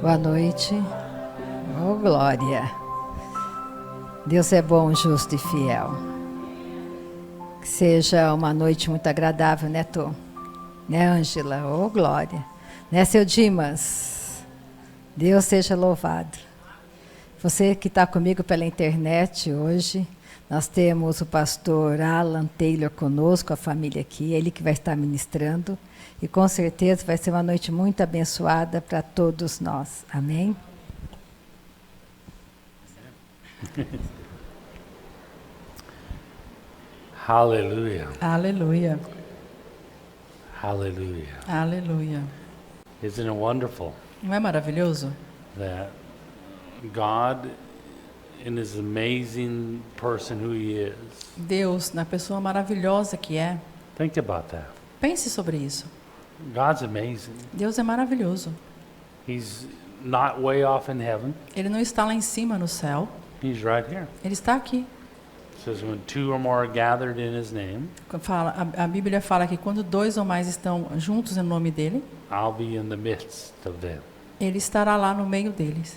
Boa noite. Oh, glória. Deus é bom, justo e fiel. Que seja uma noite muito agradável, né, Tô? Né, Ângela? Oh, glória. Né, seu Dimas? Deus seja louvado. Você que está comigo pela internet hoje, nós temos o pastor Alan Taylor conosco, a família aqui, ele que vai estar ministrando. E com certeza vai ser uma noite muito abençoada para todos nós. Amém? Hallelujah. Aleluia. Hallelujah. Aleluia. Isn't it wonderful Não é maravilhoso? that God, in His amazing person who He is, Deus, na pessoa maravilhosa que é. think about that. Pense sobre isso. God's amazing. Deus é maravilhoso. He's not way off in heaven. Ele não está lá em cima no céu. He's right here. Ele está aqui. It says when two or more are gathered in His name, A Bíblia fala que quando 2 ou mais estão juntos em nome dele, I'll be in the midst of them. ele estará lá no meio deles.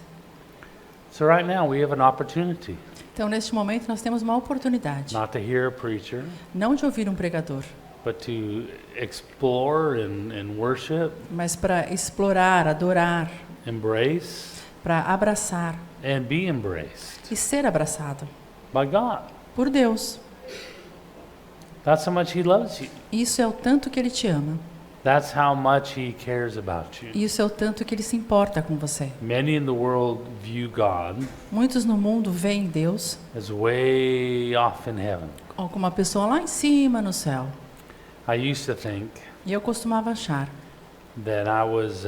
So right now we have an opportunity Então, neste momento, nós temos uma oportunidade. not to hear a preacher, Não de ouvir um pregador, but to explore and worship, mas para explorar, adorar, embrace, para abraçar and be embraced e ser abraçado by God. por Deus. That's how much He loves you. Isso é o tanto que ele te ama. That's how much He cares about you. Isso é o tanto que ele se importa com você. Many in the world view God Muitos no mundo veem Deus as way off in heaven. como uma pessoa lá em cima no céu. I used to think E eu costumava achar that I was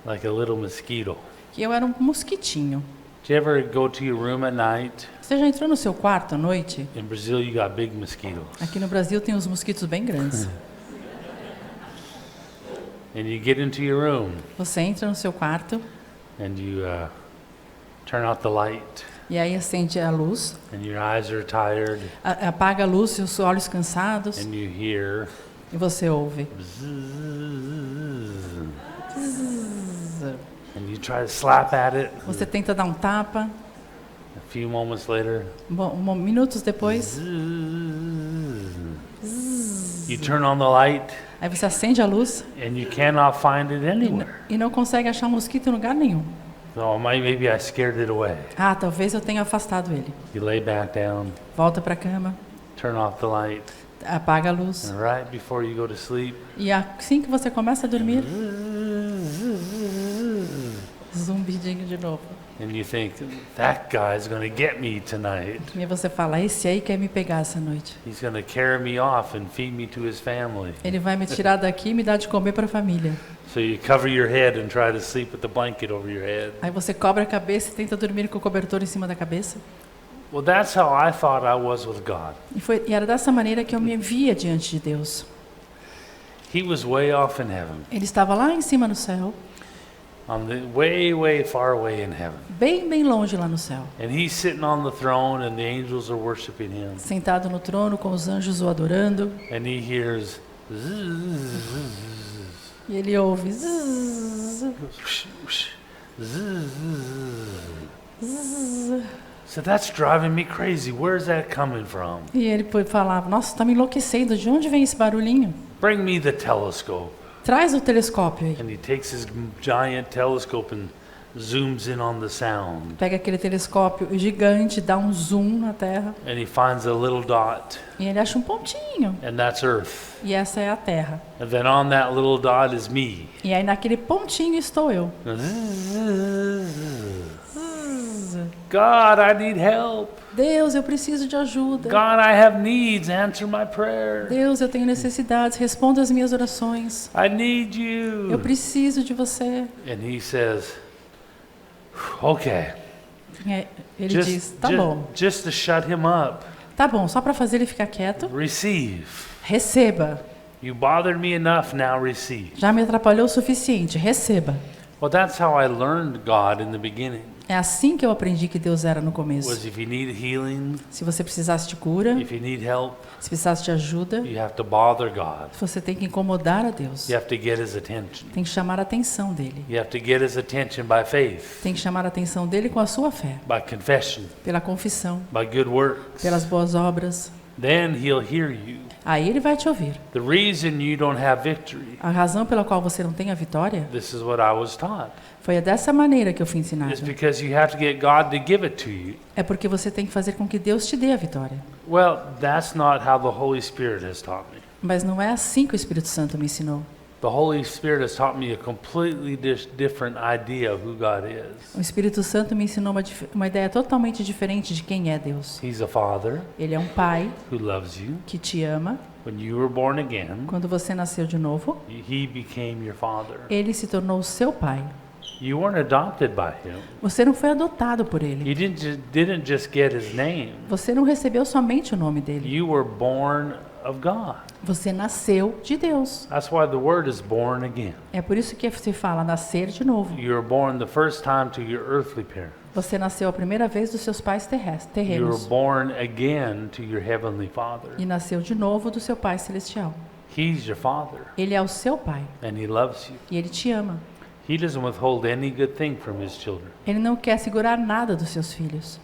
like a little mosquito. que eu era um mosquitinho. Did you ever go to your room at night? Você já entrou no seu quarto à noite? In Brazil, you got big mosquitoes. Aqui no Brasil tem uns mosquitos bem grandes. And you get into your room Você entra no seu quarto and you turn out the light e aí acende a luz, and your eyes are tired apaga a luz e os olhos cansados and you hear e você ouve. bzzz, and you try to slap at it. Você tenta dar um tapa. A few moments later, Minutos depois, you turn on the light aí você acende a luz and you cannot find it anywhere. e não consegue achar um mosquito em lugar nenhum. So maybe I scared it away. Ah, talvez eu tenha afastado ele. You lay back down, Volta para a cama, turn off the light, apaga a luz. and right before you go to sleep, E assim que você começa a dormir, zumbidinho de novo. and you think, that guy's going to get me tonight. E aí você fala, esse aí quer me pegar essa noite. He's going to carry me off and feed me to his family. Ele vai me tirar daqui e me dar de comer para a família. So you cover your head and try to sleep with the blanket over your head. Aí você cobre a cabeça e tenta dormir com o cobertor em cima da cabeça. Well, that's how I thought I was with God. E era dessa maneira que eu me via diante de Deus. He was way off in heaven, Ele estava lá em cima no céu, on the way far away in heaven. bem longe lá no céu. And he's sitting on the throne and the angels are worshiping him. Sentado no trono com os anjos o adorando. And he hears zzz, E ele ouve zzz, zzz. zzz. So that's driving me crazy. Where's that coming from? E ele falava, nossa, está me enlouquecendo, de onde vem esse barulhinho? Bring me the telescope. Traz o telescópio aí. And he takes his giant telescope and zooms in on the sound. Pega aquele telescópio gigante, dá um zoom na Terra, And he finds a little dot, e ele acha um pontinho. and that's Earth. E essa é a Terra. And then on that little dot is me. E aí naquele pontinho estou eu. God, I need help. Deus, eu preciso de ajuda. God, I have needs. Answer my prayer. Deus, eu tenho necessidades, responda as minhas orações. I need Eu you. preciso de você. And he says, okay, Ele diz, tá bom. just to shut him up, Tá bom, só para fazer ele ficar quieto, receive. receba. You bothered me enough, now receive. Já me atrapalhou o suficiente, receba. Well, that's how I learned God in the beginning. É assim que eu aprendi que Deus era no começo. was if you need healing, Se você precisasse de cura, if you need help, se precisasse de ajuda, you have to bother God. você tem que incomodar a Deus. You have to get His attention. Tem que chamar a atenção dele. You have to get His attention by faith, Tem que chamar a atenção dele com a sua fé, by confession, pela confissão, by good works. pelas boas obras. Then He'll hear you. Aí ele vai te ouvir. The reason you don't have victory, A razão pela qual você não tem a vitória this is what I was taught, foi dessa maneira que eu fui ensinado. is because you have to get God to give it to you. É porque você tem que fazer com que Deus te dê a vitória. Well, that's not how the Holy Spirit has taught me. Mas não é assim que o Espírito Santo me ensinou. The Holy Spirit has taught me a completely different idea of who God is. O Espírito Santo me ensinou uma ideia totalmente diferente de quem é Deus. He's a Father Ele é um pai who loves you. que te ama. When you were born again, Quando você nasceu de novo, He became your Father. ele se tornou seu pai. You weren't adopted by Him. Você não foi adotado por ele. You didn't just get His name. Você não recebeu somente o nome dele. You were born of God. Você nasceu de Deus. That's why the word is born again. É por isso que se fala nascer de novo. You were born the first time to your earthly parents. Você nasceu a primeira vez dos seus pais You were terrenos. born again to your heavenly Father. E nasceu de novo do seu pai celestial. He's your Father, Ele é o seu pai. and He loves you. E ele te ama. He doesn't withhold any good thing from His children. Ele não quer segurar nada dos seus filhos.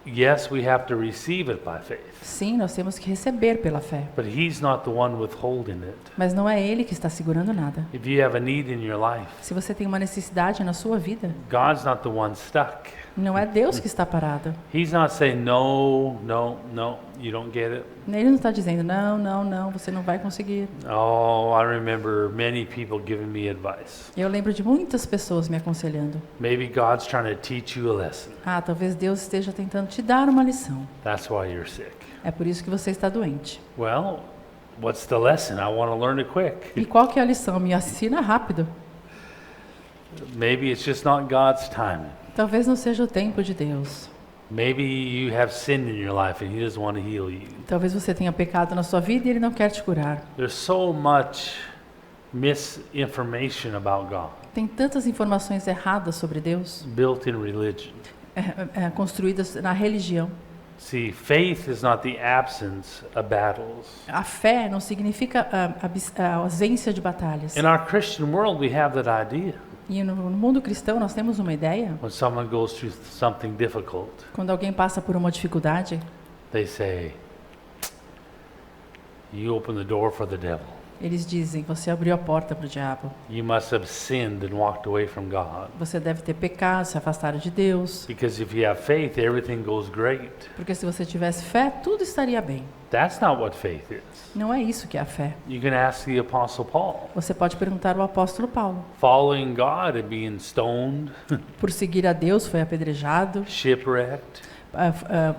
Yes, we have to receive it by faith, Sim, nós temos que receber pela fé. but He's not the one withholding it. Mas não é ele que está segurando nada. If you have a need in your life, Se você tem uma necessidade na sua vida, God's not the one stuck. não é Deus que está parado. He's not saying, no, no, no, you don't get it. Ele não está dizendo, não, não, não, você não vai conseguir. Oh, I remember many people giving me advice. Eu lembro de muitas pessoas me aconselhando. Maybe God's trying to teach you a lesson. Ah, talvez Deus esteja tentando te dar uma lição. That's why you're sick. É por isso que você está doente. Well, what's the lesson? I want to learn it E quick. qual que é a lição? Me ensina rápido. Maybe it's just not God's timing. Talvez não seja o tempo de Deus. Maybe you have sin in your life and He doesn't want to heal you. Talvez você tenha pecado na sua vida e Ele não quer te curar. There's so much misinformation about God Tem tantas informações erradas sobre Deus, built in religion. construídas na religião. See, faith is not the absence of battles. A fé não significa a ausência de batalhas. In our Christian world, we have that idea. E no mundo cristão nós temos uma ideia. When someone goes through something difficult, Quando alguém passa por uma dificuldade, they say, you open the door for the devil. eles dizem, você abriu a porta para o diabo. You must have sinned and walked away from God. Você deve ter pecado, se afastado de Deus. Because if you have faith, everything goes great. Porque se você tivesse fé, tudo estaria bem. That's not what faith is. Não é isso que é a fé. You can ask the Apostle Paul. Você pode perguntar ao apóstolo Paulo. Following God and being stoned, Por seguir a Deus, foi apedrejado, shipwrecked,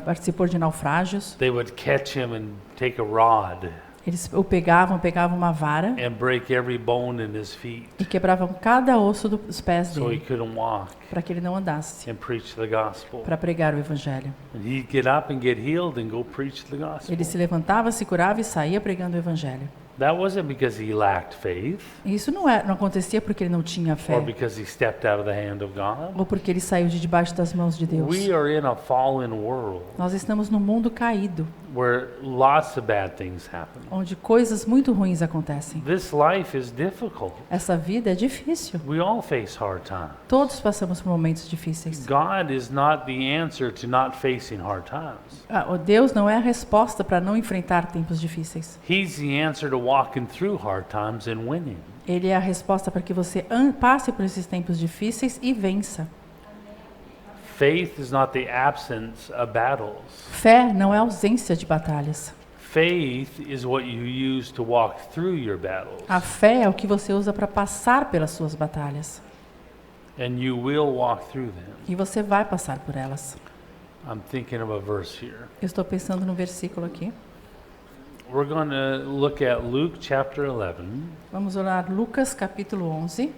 participou de naufrágios. they would catch him and take a rod Eles o pegavam uma vara and break every bone in his feet e quebravam cada osso dos pés so he dele, couldn't walk para que ele não andasse, and preach the gospel. para pregar o evangelho. And he'd get up and get healed and go preach the gospel. Ele se levantava, se curava e saía pregando o evangelho. That wasn't because he lacked faith E isso não acontecia porque ele não tinha fé, or because he stepped out of the hand of God. ou porque ele saiu de debaixo das mãos de Deus. We are in a fallen world Nós estamos num mundo caído, where lots of bad things happen. onde coisas muito ruins acontecem. This life is difficult. Essa vida é difícil. We all face hard times. Todos passamos por momentos difíceis. God is not the answer to not facing hard times. O Deus não é a resposta para não enfrentar tempos difíceis. He's the answer to walking through hard times and winning. Ele é a resposta para que você passe por esses tempos difíceis e vença. Faith is not the absence of battles. Fé não é ausência de batalhas. Faith is what you use to walk through your battles. A fé é o que você usa para passar pelas suas batalhas. And you will walk through them. E você vai passar por elas. I'm thinking of a verse here. Eu estou pensando no versículo aqui. We're going to look at Luke chapter 11. Vamos orar Lucas capítulo 11.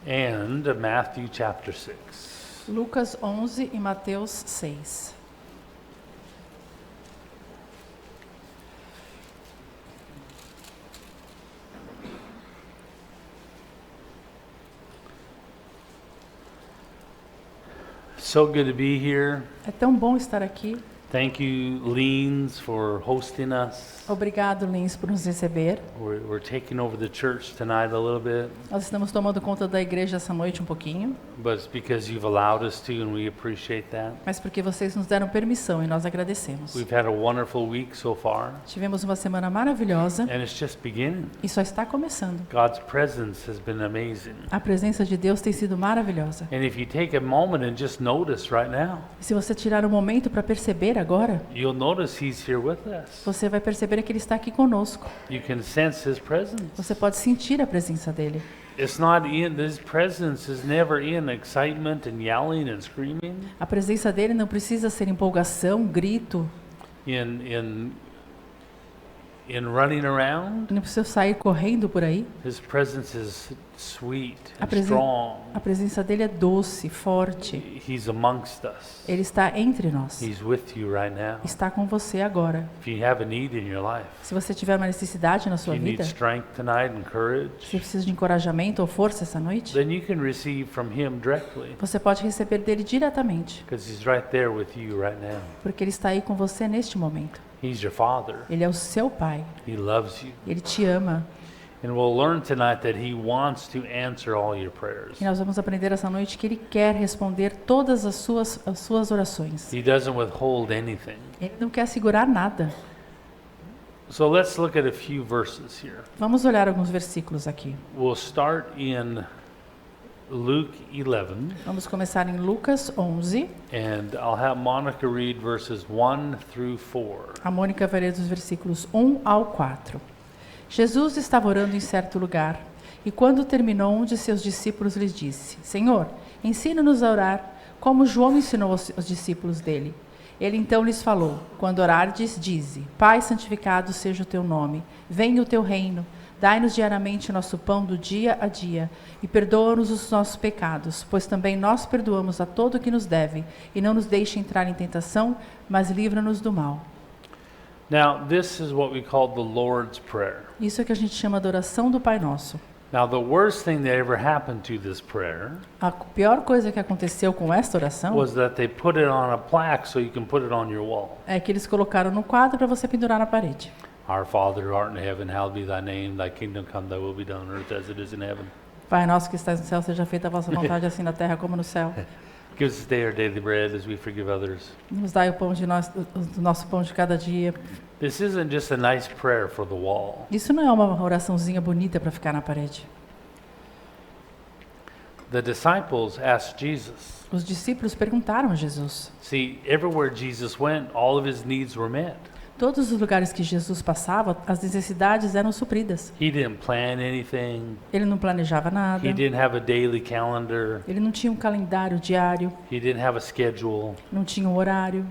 And Matthew chapter 6. Lucas 11 e Mateus 6. so good to be here. É tão bom estar aqui. Thank you, Leans, for hosting us. Obrigado, Lins, por nos receber. We're taking over the church tonight a little bit, Nós estamos tomando conta da igreja essa noite um pouquinho, but it's because you've allowed us to, and we appreciate that. mas porque vocês nos deram permissão e nós agradecemos. We've had a wonderful week so far, Tivemos uma semana maravilhosa and it's just beginning. e só está começando. God's presence has been amazing. A presença de Deus tem sido maravilhosa. And if you take a moment and just notice right now, E se você tirar um momento para perceber agora, you'll notice He's here with us. você vai perceber que Ele está aqui conosco. You can sense His presence. Você pode sentir a presença dele. It's not in, His presence is never in excitement and yelling and screaming, A presença dele não precisa ser empolgação, grito, in running around. não precisa sair correndo por aí. His presence is sweet A and presen- strong. A presença dele é doce, forte. He's amongst us. Ele está entre nós. He's with you right now. Está com você agora. If you have a need in your life, Se você tiver uma necessidade na if sua you need vida, strength tonight and se courage, você precisa de encorajamento ou força essa noite, then you can receive from Him directly, você pode receber dele diretamente, because He's right there with you right now. porque ele está aí com você neste momento. He's your Father. Ele é o seu pai. He loves you. Ele te ama. And we'll learn tonight that He wants to answer all your prayers. E nós vamos aprender essa noite que ele quer responder todas as suas orações. He doesn't withhold anything. Ele não quer segurar nada. So let's look at a few verses here. Vamos olhar alguns versículos aqui. We'll start in Luke 11, Vamos começar em Lucas 11. and I'll have Monica read verses 1 through 4. A Mônica vai ler dos versículos 1 ao 4. Jesus estava orando em certo lugar, e quando terminou, um de seus discípulos lhe disse: Senhor, ensina-nos a orar, como João ensinou aos discípulos dele. Ele então lhes falou: Quando orardes, dize: Pai, santificado seja o teu nome, venha o teu reino. Dai-nos diariamente o nosso pão do dia a dia, e perdoa-nos os nossos pecados, pois também nós perdoamos a todo o que nos deve, e não nos deixe entrar em tentação, mas livra-nos do mal. Now, this is what we call the Lord's Prayer. Isso é que a gente chama de oração do Pai Nosso. Now, the worst thing that ever happened to this prayer A pior coisa que aconteceu com esta oração was that they put it on a plaque so you can put it on your wall. é que eles colocaram no quadro para você pendurar na parede. Our Father who art in heaven, hallowed be thy name, thy kingdom come, thy will be done on earth as it is in heaven. Pai nosso que estás no céu, seja feita a vossa vontade, assim na terra como no céu. Give us this day our daily bread as we forgive others. Nos dai o pão de do nosso pão de cada dia. This isn't just a nice prayer for the wall. Isso não é uma oraçãozinha bonita para ficar na parede. The disciples asked Jesus. Os discípulos perguntaram a Jesus. See, everywhere Jesus went, all of his needs were met. Todos os lugares que Jesus passava, as necessidades eram supridas. He didn't plan anything. Ele não planejava nada. He didn't have a daily calendar. Ele não tinha um calendário diário. He didn't have a schedule. Não tinha um horário.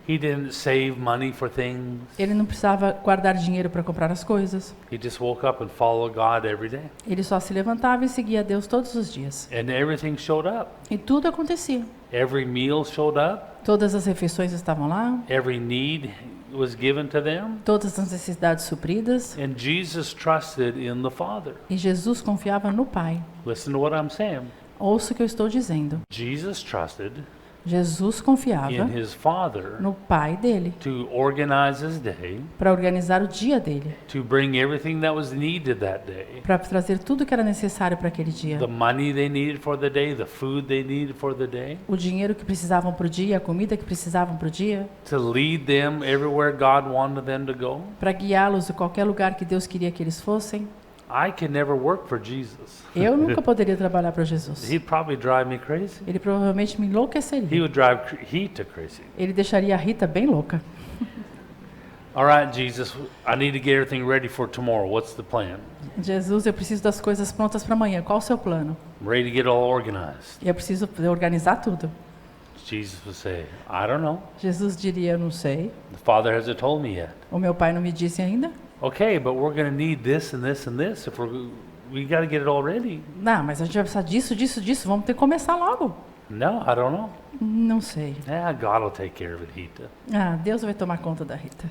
He didn't save money for things. Ele não precisava guardar dinheiro para comprar as coisas. He just woke up and followed God every day. Ele só se levantava e seguia a Deus todos os dias. And everything showed up. E tudo acontecia. Every meal showed up. Todas as refeições estavam lá. Every need was given to them. Todas as necessidades supridas. And Jesus trusted in the Father. E Jesus confiava no Pai. Listen to what I'm saying. Ouça o que eu estou dizendo. Jesus trusted Jesus confiava in his Father no Pai dele to organize his day, para organizar o dia dele, to bring everything that was needed that day. para trazer tudo que era necessário para aquele dia. The money they needed for the day, the food they needed for the day, O dinheiro que precisavam para o dia, a comida que precisavam para o dia, to lead them everywhere God wanted them to go. para guiá-los a qualquer lugar que Deus queria que eles fossem. I could never work for Jesus. Eu nunca poderia trabalhar para Jesus. He'd probably drive me crazy. Ele provavelmente me He enlouqueceria. would drive Rita crazy. Ele deixaria a Rita bem louca. All right, Jesus, I need to get everything ready for tomorrow. What's the plan? Jesus, eu preciso das coisas prontas para amanhã. Qual o seu plano? I'm ready to get all organized. Eu preciso organizar tudo. Jesus would say, I don't know. Jesus diria, eu não sei. The Father hasn't told me yet. O meu pai não me disse ainda. Okay, but we're going to need this and this and this if we got to get it all ready. Não, mas a gente vai precisar disso, disso, disso. Vamos ter que começar logo. No, I don't know. Não sei. God will take care of it, Rita. Ah, Deus vai tomar conta da Rita.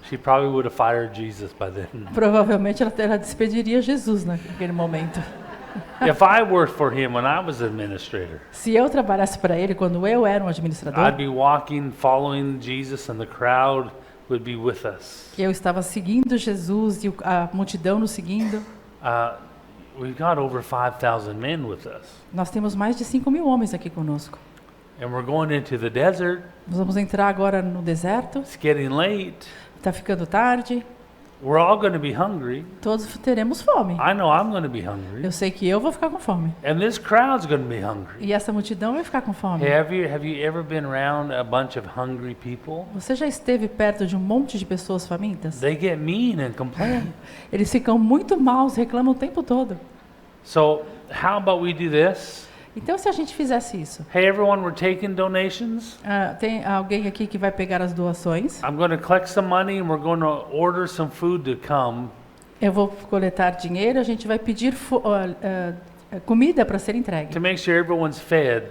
She probably would have fired Jesus by then. Provavelmente ela despediria Jesus naquele momento. If I worked for him when I was administrator, Se eu trabalhasse para ele quando eu era um administrador, I'd be walking, following Jesus, and the crowd would be with us. eu estava seguindo Jesus e a multidão nos seguindo. We've got over 5,000 men with us. Nós temos mais de 5.000 homens aqui conosco. And we're going into the desert. Nós vamos entrar agora no deserto. It's getting late. Está ficando tarde. We're all going to be hungry. Todos teremos fome. I know I'm going to be hungry. Eu sei que eu vou ficar com fome. And this crowd's going to be hungry. E essa multidão vai ficar com fome. Have you ever been around a bunch of hungry people? Você já esteve perto de um monte de pessoas famintas? They get mean and complain. Eles ficam muito maus, reclamam o tempo todo. So how about we do this? Então, se a gente fizesse isso, Hey everyone, we're taking donations. tem alguém aqui que vai pegar as doações. I'm going to collect some money and we're going to order some food to come. Eu vou coletar dinheiro, a gente vai pedir comida para ser entregue, To make sure everyone's fed.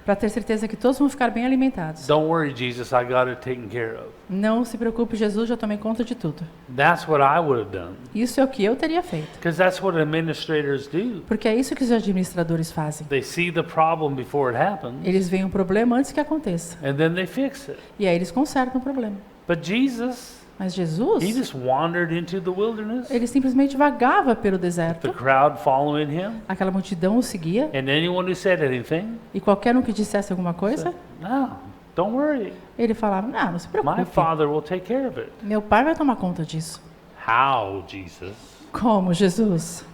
para ter certeza que todos vão ficar bem alimentados. Don't worry, Jesus, I got it taken care of. Não se preocupe, Jesus, já tomei conta de tudo. That's what I would have done. Isso é o que eu teria feito, Because that's what administrators do. porque é isso que os administradores fazem. They see the problem before it happens, Eles veem o problema antes que aconteça, and then they fix it. e aí eles consertam o problema. But Jesus, Mas he Jesus, just wandered into the wilderness, ele simplesmente vagava pelo the deserto, crowd following him, aquela multidão o seguia, and anyone who said anything, e qualquer um que dissesse alguma coisa, no, don't worry. ele falava, não se My preocupe, Father will take care of it. meu pai vai tomar conta disso. How, Jesus? Como, Jesus?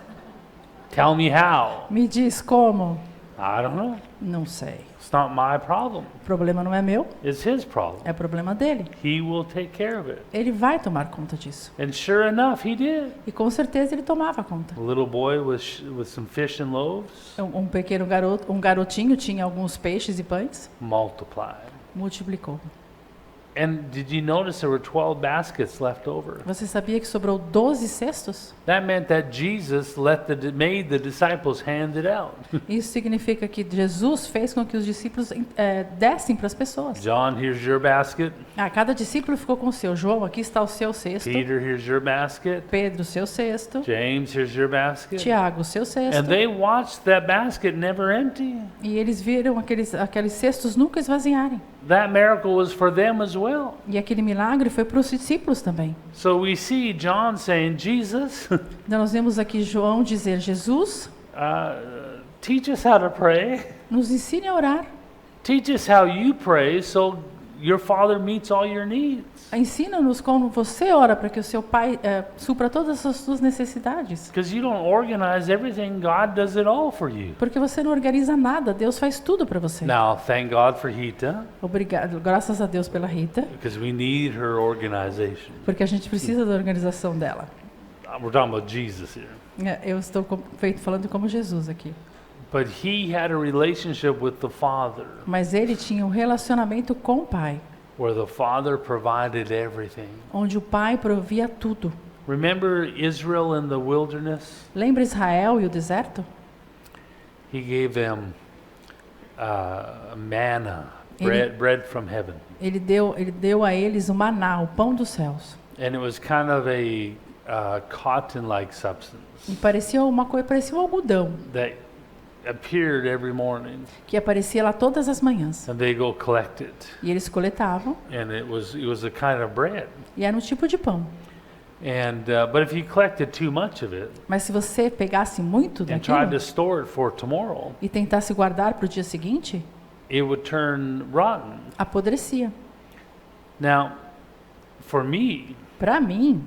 Tell me how. Me diz como? I don't know. Não sei. It's not my problem. O problema não é meu, It's his problem. é problema dele. He will take care of it. Ele vai tomar conta disso. And sure enough, he did. E com certeza ele tomava conta. A little boy with some fish and loaves Um pequeno garoto, um garotinho tinha alguns peixes e pães, multiplied. multiplicou. And did you notice there were 12 baskets left over? Você sabia que sobrou 12 cestos? That meant that Jesus made the disciples hand it out. Isso significa que Jesus fez com que os discípulos dessem para as pessoas. John, here's your basket. Cada discípulo ficou com o seu. João, aqui está o seu cesto. Peter, here's your basket. Pedro, o seu cesto. James, here's your basket. Tiago, o seu cesto. And they watched that basket never empty. E eles viram aqueles cestos nunca esvaziarem. That miracle was for them as well. E aquele milagre foi para os discípulos também. So we see John saying, Jesus, Então nós vemos aqui João dizer, Jesus, teach us how to pray. nos ensine a orar. Teach us how you pray so your Father meets all your needs. Ensina-nos como você ora para que o seu Pai supra todas as suas necessidades. Because you don't organize everything, God does it all for you. Porque você não organiza nada, Deus faz tudo para você. Now, thank God for Rita, Obrigado, graças a Deus pela Rita, because we need her organization. porque a gente precisa da organização dela. We're talking about Jesus here. Eu estou falando como Jesus aqui. But he had a relationship with the Father, Mas ele tinha um relacionamento com o Pai, where the Father provided everything. onde o Pai provia tudo. Remember Israel in the wilderness? Lembra Israel e o deserto? He gave them manna, bread from heaven. Ele deu a eles o maná, o pão dos céus. And it was kind of a cotton-like substance E parecia um algodão, that appeared every morning. que aparecia lá todas as manhãs. And they go collect it. E eles coletavam, And it was a kind of bread. e era um tipo de pão. And but if you collected too much of it Mas se você pegasse muito and tried to daquilo store it for tomorrow, e tentasse guardar para o dia seguinte, it would turn rotten. apodrecia. Now, for me, Para mim,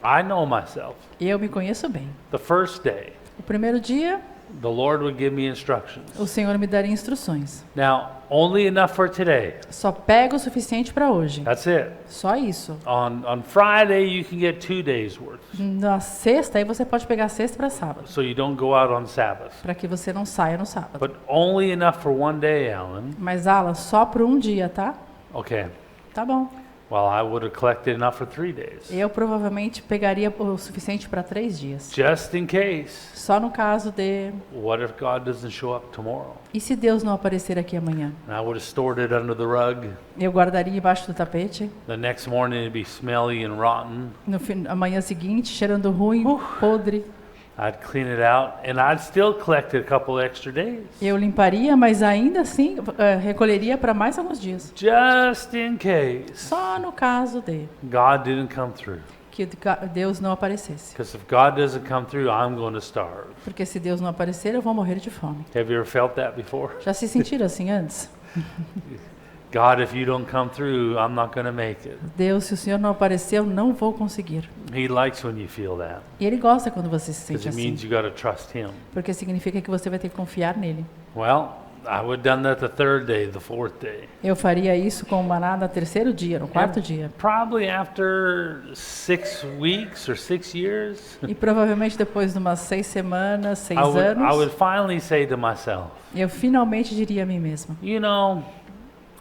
I know myself. eu me conheço bem. The first day, O primeiro dia, the Lord would give me instructions. o Senhor me daria instruções. Now, only enough for today. Só pega o suficiente para hoje. That's it. Só isso. On Friday, you can get 2 days worth, Na sexta, aí você pode pegar sexta para sábado, so you don't go out on Sabbath. para que você não saia no sábado. But only enough for 1 day, Alan. Mas, Alan, só por um dia, tá? Okay. Tá bom. Well, I would have collected enough for 3 days, Eu provavelmente pegaria o suficiente para 3 dias. just in case. Só no caso de... What if God doesn't show up tomorrow? E se Deus não aparecer aqui amanhã? And I would have stored it under the rug. Eu guardaria embaixo do tapete. The next morning, it'd be smelly and rotten. Amanhã seguinte, cheirando ruim, podre. I'd clean it out, and I'd still collect a couple extra days. Eu limparia, mas ainda assim recolheria para mais alguns dias. Just in case Só no caso de God didn't come through. que Deus não aparecesse. Because if God doesn't come through, I'm going to starve. Porque se Deus não aparecer, eu vou morrer de fome. Have you ever felt that before? Já se sentiram assim antes? God, if you don't come through, I'm not going to make it. Deus, se o Senhor não aparecer, eu não vou conseguir. He likes when you feel that. E Ele gosta quando você se Because sente it means assim. you got to trust Him. Porque significa que você vai ter que confiar nele. Well, I would have done that the third day, the fourth day. Eu faria isso com o maná no terceiro dia, no quarto And dia. Probably after 6 weeks or 6 years, E provavelmente depois de umas 6 semanas, 6 I would anos, finally say to myself, eu finalmente diria a mim mesma: you know,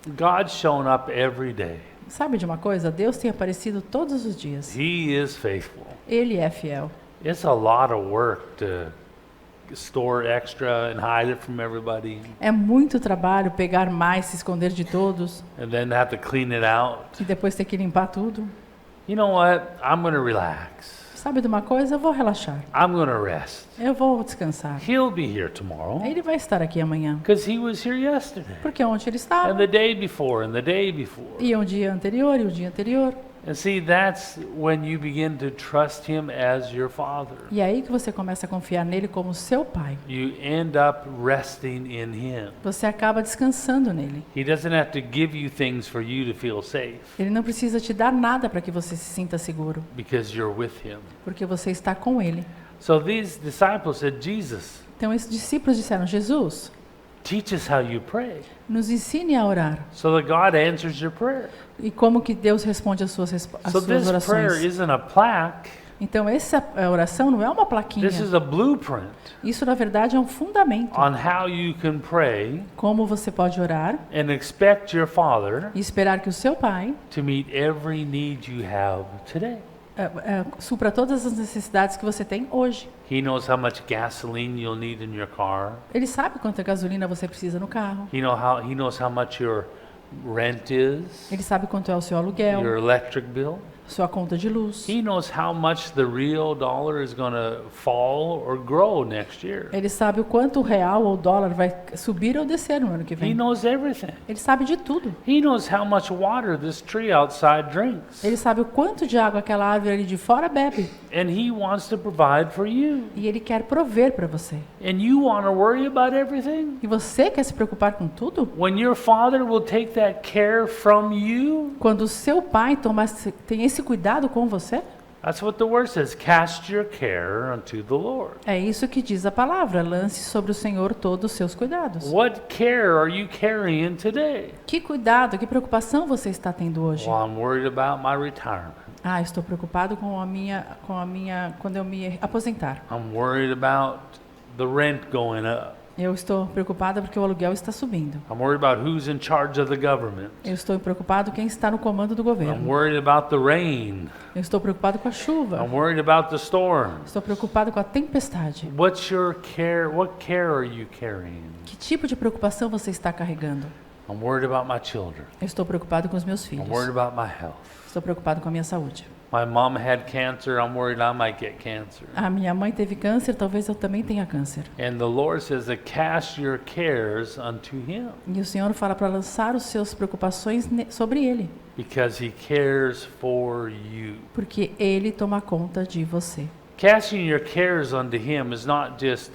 God's shown up every day. sabe de uma coisa? Deus tem aparecido todos os dias. He is faithful. Ele é fiel. It's a lot of work to store extra and hide it from everybody, É muito trabalho pegar mais, se esconder de todos and then have to clean it out. e depois ter que limpar tudo. You know what? I'm going to relax. Sabe de uma coisa? Eu vou relaxar. I'm going to rest. Eu vou descansar. He'll be here tomorrow Ele vai estar aqui amanhã. because he was here yesterday, Porque ontem ele and estava, the day before, and the day before. e um dia anterior, e o dia anterior. And see, that's when you begin to trust him as your father. E é aí que você começa a confiar nele como seu pai. You end up resting in him. Você acaba descansando nele. He doesn't have to give you things for you to feel safe Ele não precisa te dar nada para que você se sinta seguro, because you're with him. porque você está com ele. So these disciples said, Jesus, Então esses discípulos disseram: Jesus, teach us how you pray nos ensine a orar. so that God answers your prayer. E como que Deus responde as suas So this prayer orações. isn't a plaque. Então essa oração não é uma plaquinha. This is a blueprint Isso na verdade é um fundamento. on how you can pray Como você pode orar and expect your father e esperar que o seu pai to meet every need you have today. supra todas as necessidades que você tem hoje. He knows how much gasoline you'll need in your car. Ele sabe quanta gasolina você precisa no carro. He knows how much your rent is, Ele sabe quanto é o seu aluguel, your electric bill. sua conta de luz. He knows how much the real dollar is going to fall or grow next year. Ele sabe o quanto o real ou o dólar vai subir ou descer no ano que He vem. knows everything. Ele sabe de tudo. He knows how much water this tree outside drinks. Ele sabe o quanto de água aquela árvore ali de fora bebe. And he wants to provide for you. E ele quer prover para você. And you want to worry about everything? E você quer se preocupar com tudo? When your father will take that care from you? Quando o seu pai tem esse cuidado com você? That's what the word says. Cast your care unto the Lord. É isso que diz a palavra. Lance sobre o Senhor todos os seus cuidados. What care are you carrying today? Que cuidado, que preocupação você está tendo hoje? Well, I'm worried about my retirement. Ah, estou preocupado quando eu me aposentar. I'm worried about the rent going up. Eu estou preocupada porque o aluguel está subindo. I'm worried about who's in charge of the government. Eu estou preocupado quem está no comando do I'm governo. worried about the rain. Eu estou preocupado com a I'm chuva. worried about the storm. Estou preocupado com a tempestade. What's your care? What care are you carrying? Que tipo de preocupação você está carregando? I'm worried about my children. Eu estou preocupado com os meus I'm filhos. worried about my health. Estou preocupado com a minha saúde. My mom had cancer. I'm worried I might get cancer. A minha mãe teve câncer, talvez eu também tenha câncer. And the Lord says to cast your cares unto him E o Senhor fala para lançar os seus preocupações sobre Ele, because he cares for you. porque Ele toma conta de você. Casting your cares unto him is not just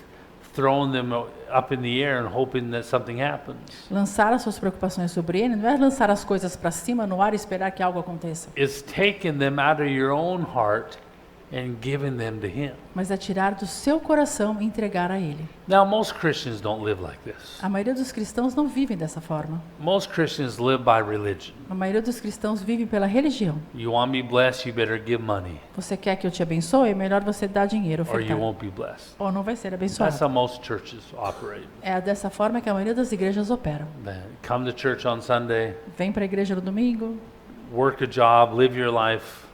throwing them up in the air and hoping that something happens. Lançar as suas preocupações sobre Ele não é lançar as coisas para cima no ar e esperar que algo aconteça, It's taking them out of your own heart and giving them to him. mas é tirar do seu coração e entregar a Ele. Now, most Christians don't live like this. A maioria dos cristãos não vivem dessa forma. Most Christians live by religion. A maioria dos cristãos vivem pela religião. You want to be blessed, you better give money, Você quer que eu te abençoe? É melhor você dar dinheiro, or you ofertar. won't be blessed. Ou não vai ser That's abençoado. how most churches operate. É dessa forma que a maioria das igrejas operam. Come to church on Sunday, Vem para a igreja no domingo, work a job, live your life,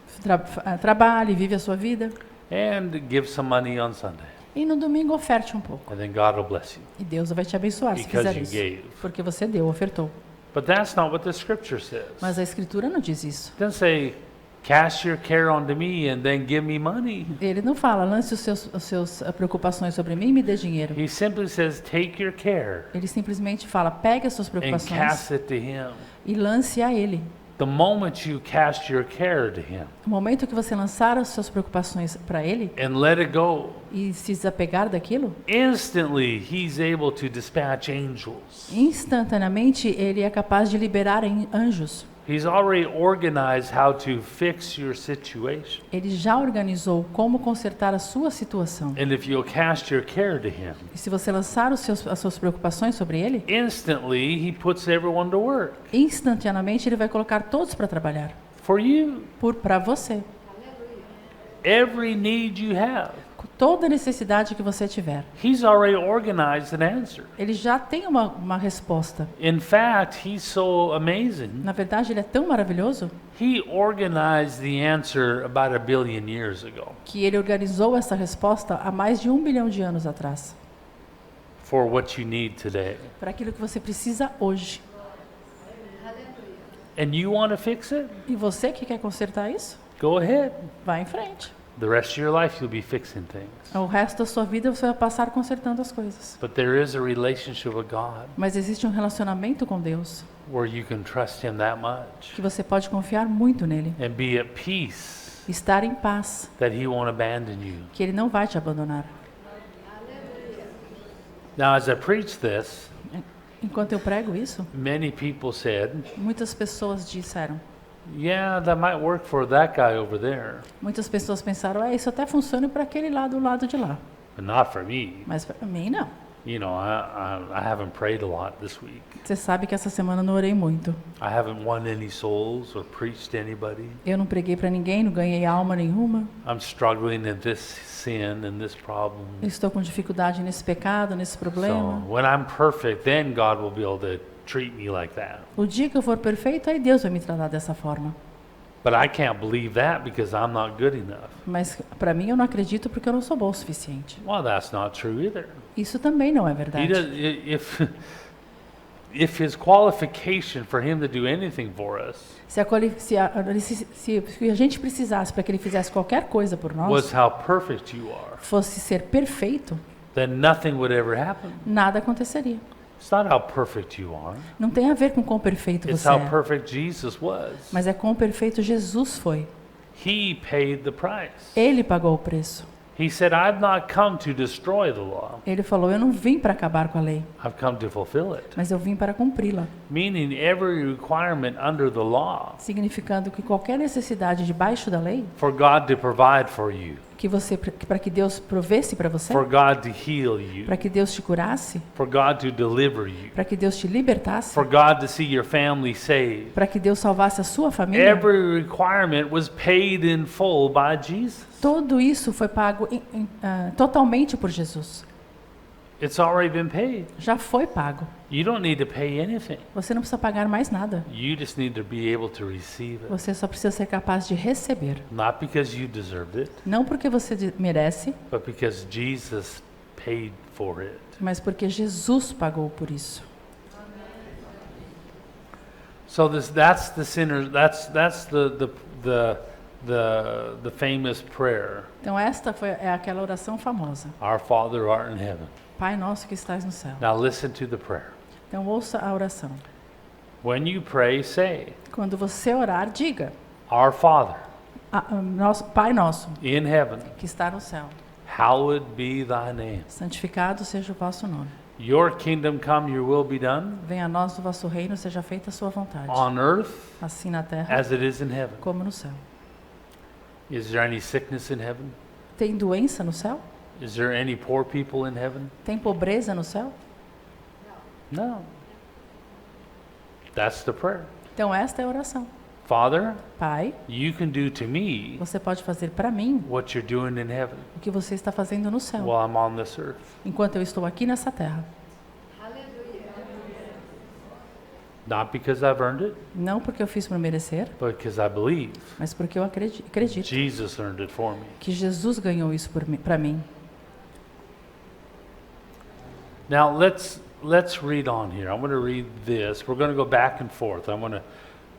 trabalhe, vive a sua vida. and give some money on Sunday. E no domingo oferte um pouco. And then God will bless you E Deus vai te abençoar se because fizer you isso. gave. Porque você deu, ofertou. But that's not what the scripture says. Mas a Escritura não diz isso. It doesn't say, cast your care onto me and then give me money. Ele não fala, lance os seus preocupações sobre mim e me dê dinheiro. He simply says, take your care Ele simplesmente fala, pegue as suas and preocupações cast it to him. e lance a Ele. The moment you cast your care to him No momento que você lançar as suas preocupações para Ele and let it go, e se desapegar daquilo, instantly he's able to dispatch angels. instantaneamente Ele é capaz de liberar anjos. He's already organized how to fix your situation. Ele já organizou como consertar a sua situação. And if you'll cast your care to him, E se você lançar as suas preocupações sobre Ele, instantly he puts everyone to work instantaneamente Ele vai colocar todos para trabalhar. for you. Para você. Every need you have, Toda necessidade que você tiver. he's already organized an answer. Ele já tem uma resposta. In fact, he's so amazing. Na verdade, Ele é tão maravilhoso He organized the answer about 1 billion years ago que Ele organizou essa resposta há mais de 1 bilhão de anos atrás. for what you need today. Para aquilo que você precisa hoje. And you want to fix it? E você que quer consertar isso? Go ahead. Vá em frente. The rest of your life you'll be fixing things. O resto da sua vida você vai passar consertando as coisas. But there is a relationship with God Mas existe um relacionamento com Deus where you can trust him that much que você pode confiar muito nele. and be at peace Estar em paz, that he won't abandon you. que Ele não vai te abandonar. Now, as I preach this, Enquanto eu prego isso, many people said, muitas pessoas disseram, yeah, that might work for that guy over there, muitas pessoas pensaram, isso até funciona para aquele lado, do lado de lá. but not for me. Mas para mim não. You know, I haven't prayed a lot this week. Você sabe que essa semana eu não orei muito. I haven't won any souls or preached to anybody. Eu não preguei para ninguém, não ganhei alma nenhuma. I'm struggling in this sin and this problem. Eu estou com dificuldade nesse pecado, nesse problema. So when I'm perfect, then God will be able to treat me like that. O dia que eu for perfeito, aí Deus vai me tratar dessa forma. But I can't believe that because I'm not good enough. Mas para mim eu não acredito porque eu não sou bom o suficiente. Well, that's not true either. Isso também não é He verdade. does, if his qualification for him to do anything for us Se a gente precisasse para que Ele fizesse qualquer coisa por was nós, how perfect you are, fosse ser perfeito, then nothing would ever happen. nada aconteceria. It's not how perfect you are. Não tem a ver com quão perfeito It's você how é, perfect Jesus was. mas é quão perfeito Jesus foi. He paid the price. Ele pagou o preço. He said, I've not come to destroy the law. Ele falou, eu não vim para acabar com a lei, I've come to fulfill it. mas eu vim para cumpri-la. Meaning every requirement under the law Significando que qualquer necessidade debaixo da lei, for God to provide for you, para que Deus provesse para você, for God to heal you, para que Deus te curasse, for God to deliver you, para que Deus te libertasse, for God to see your family saved. para que Deus salvasse a sua família. Every requirement was paid in full by Jesus. Tudo isso foi pago totalmente por Jesus. It's already been paid. Já foi pago. You don't need to pay anything. Você não precisa pagar mais nada. You just need to be able to receive it. Você só precisa ser capaz de receber. Not because you deserved it, Não porque você merece, but because Jesus paid for it. mas porque Jesus pagou por isso. So that's the sinner. That's the famous prayer. Então esta é aquela oração famosa. Our Father who art in heaven. Pai nosso que estás no céu. Now listen to the prayer. Então ouça a oração. When you pray, say, Quando você orar, diga: Our Father Pai nosso in heaven, que está no céu, hallowed be thy name. santificado seja o vosso nome. Your kingdom come, your will be done Venha a nós do vosso reino, seja feita a sua vontade, on earth assim na terra as it is in heaven. como no céu. Is there any sickness in heaven? Tem doença no céu? Is there any poor people in heaven? Tem pobreza no céu? No. That's the prayer. Então esta é a oração. Father, Pai, you can do to me você pode fazer para mim what you're doing in heaven o que você está fazendo no céu, while I'm on this earth. enquanto eu estou aqui nessa terra. Not because I've earned it, Não porque eu fiz para merecer, but because I believe mas porque eu acredito Jesus earned it for me. que Jesus ganhou isso para mim. Now let's read on here. I'm going to read this. We're going to go back and forth. I want to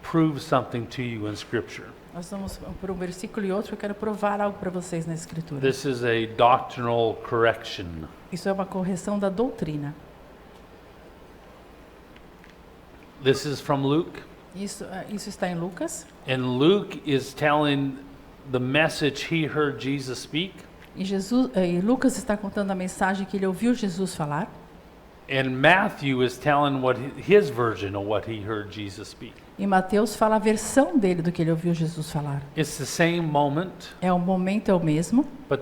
prove something to you in Scripture. Nós vamos por um versículo e outro. Eu quero provar algo para vocês na Escritura. This is a doctrinal correction. Isso é uma correção da doutrina. This is from Luke. Isso está em Lucas. And Luke is telling the message he heard Jesus speak. E Lucas está contando a mensagem que ele ouviu Jesus falar. And Matthew is telling what his version of what he heard Jesus speak. E Mateus fala a versão dele do que ele ouviu Jesus falar. It's the same moment, O momento é o mesmo, but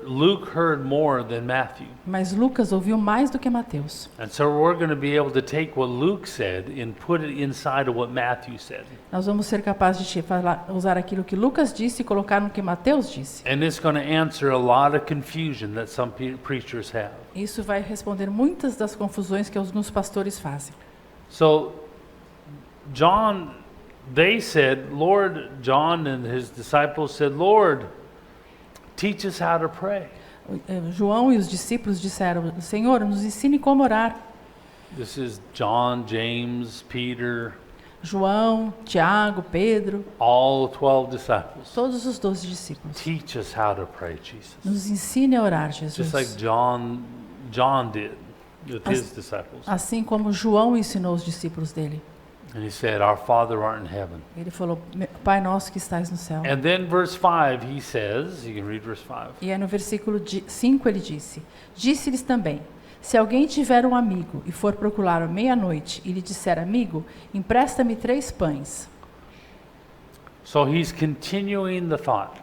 Luke heard more than Matthew. mas Lucas ouviu mais do que Mateus. And so we're going to be able to take what Luke said and put it inside of what Matthew said. Nós vamos ser capazes de usar aquilo que Lucas disse e colocar no que Mateus disse. And it's going to answer a lot of confusion that some preachers have. Isso vai responder muitas das confusões que alguns pastores fazem. So John and his disciples said, Lord, teach us how to pray. João e os discípulos disseram, Senhor, nos ensine como orar. This is John, James, Peter, João, Tiago, Pedro, all 12 disciples. todos os 12 discípulos. Teach us how to pray, Jesus. Nos ensine a orar, Jesus. Just like John did with his disciples. Assim como João ensinou os discípulos dele. And he said, Our Father art in heaven. Ele falou, Pai nosso que estás no céu. And then verse 5, he says, you can read verse 5. E aí no versículo 5 ele disse, disse-lhes também, se alguém tiver um amigo e for procurá-lo meia-noite e lhe disser, amigo, empresta-me 3 pães. So he's continuing the thought.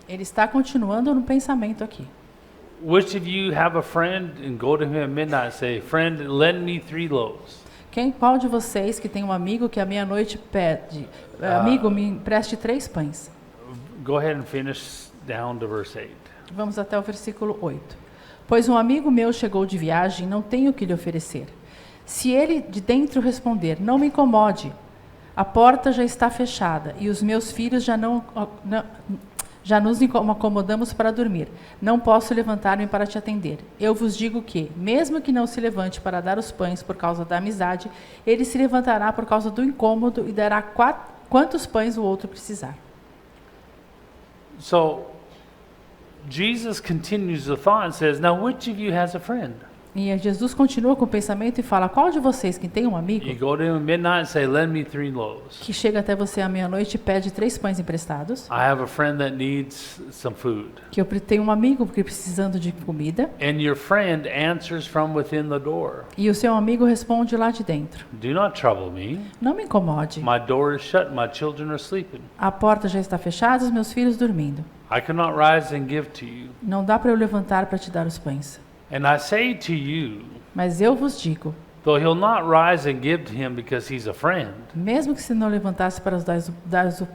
Ele está continuando no pensamento aqui. Which of you have a friend and go to him at midnight and say, Friend, lend me 3 loaves? Qual de vocês que tem um amigo que à meia-noite pede, amigo, me empreste 3 pães? Go ahead and finish down to verse 8. Vamos até o versículo 8. Pois um amigo meu chegou de viagem, não tenho o que lhe oferecer. Se ele de dentro responder, não me incomode, a porta já está fechada e os meus filhos já nos acomodamos para dormir. Não posso levantar-me para te atender. Eu vos digo que, mesmo que não se levante para dar os pães por causa da amizade, ele se levantará por causa do incômodo e dará quantos pães o outro precisar. So Jesus continues the thought and says, Now which of you has a friend? E Jesus continua com o pensamento e fala, qual de vocês que tem um amigo You go to him at midnight and say, Lend me 3 loaves. que chega até você à meia-noite e pede 3 pães emprestados? I have a friend that needs some food. Que eu tenho um amigo que precisando de comida. And your friend answers from within the door. E o seu amigo responde lá de dentro. Do not trouble me. Não me incomode. My door is shut, my children are sleeping. A porta já está fechada, os meus filhos dormindo. I cannot rise and give to you. Não dá para eu levantar para te dar os pães. And I say to you, Mas eu vos digo, though he'll not rise and give to him because he's a friend, mesmo que se não levantasse para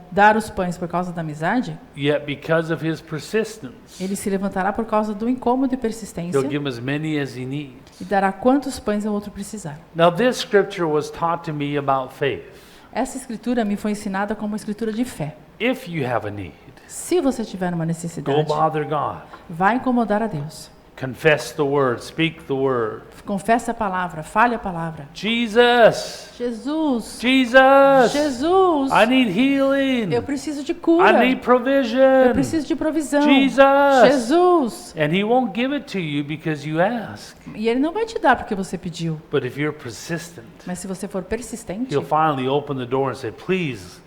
dar os pães por causa da amizade, yet because of his persistence, ele se levantará por causa do incômodo e persistência he'll give as many as he needs. e dará quantos pães o outro precisar. Now this scripture was taught to me about faith. Essa escritura me foi ensinada como uma escritura de fé. If you have a need, Se você tiver uma go necessidade, bother God. vai incomodar a Deus. Confess the word, speak the word. Confesse a palavra, fale a palavra. Jesus, Jesus, Jesus, Jesus, I need healing. eu preciso de cura. I need provision. Eu preciso de provisão. Jesus. Jesus. And he won't give it to you because you ask. E ele não vai te dar porque você pediu. But if you're persistent, Mas se você for persistente, he'll finally open the door and say, please,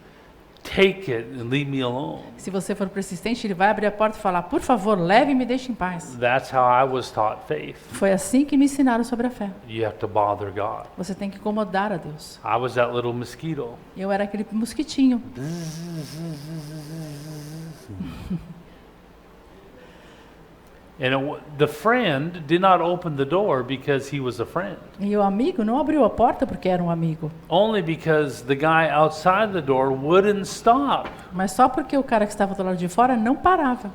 take it and leave me alone. se você for persistente, ele vai abrir a porta e falar, por favor, leve e me deixe em paz. That's how I was taught faith. Foi assim que me ensinaram sobre a fé. You have to bother God. Você tem que incomodar a Deus. I was that little mosquito. Eu era aquele mosquitinho. And the friend did not open the door because he was a friend. E o amigo não abriu a porta porque era um amigo. Only because the guy outside the door wouldn't stop. Mas só porque o cara que estava do lado de fora não parava.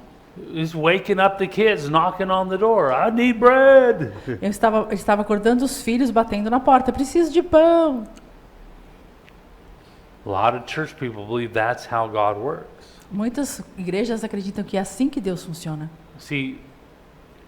He's waking up the kids, knocking on the door. I need bread. Ele estava acordando os filhos, batendo na porta. Preciso de pão. A lot of church people believe that's how God works. Muitas igrejas acreditam que é assim que Deus funciona. See,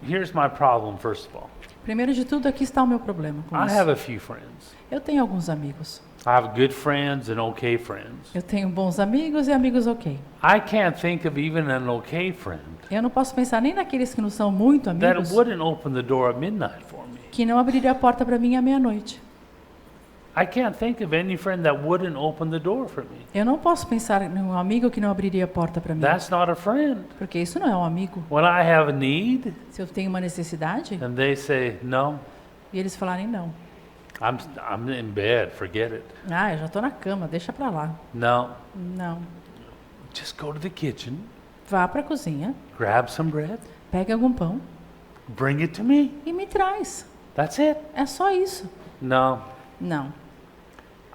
here's my problem, first of all. Primeiro de tudo, aqui está o meu problema com I isso. have a few friends. Eu tenho alguns amigos. I have good friends and okay friends. Eu tenho bons amigos e amigos ok. I can't think of even an okay friend Eu não posso pensar nem naqueles que não são muito that amigos, wouldn't open the door at midnight for me. que não abriria a porta para mim à meia-noite. I can't think of any friend that wouldn't open the door for me. Eu não posso pensar em um amigo que não abriria a porta para mim, That's not a friend. porque isso não é um amigo. When I have a need Se eu tenho uma necessidade and they say, no, e eles falarem não. I'm in bed, forget it. Ah, eu já estou na cama, deixa para lá. No, Não. just go to the kitchen, Vá para a cozinha, grab some bread, pegue algum pão bring it to me. e me traz. That's it. É só isso. No, Não.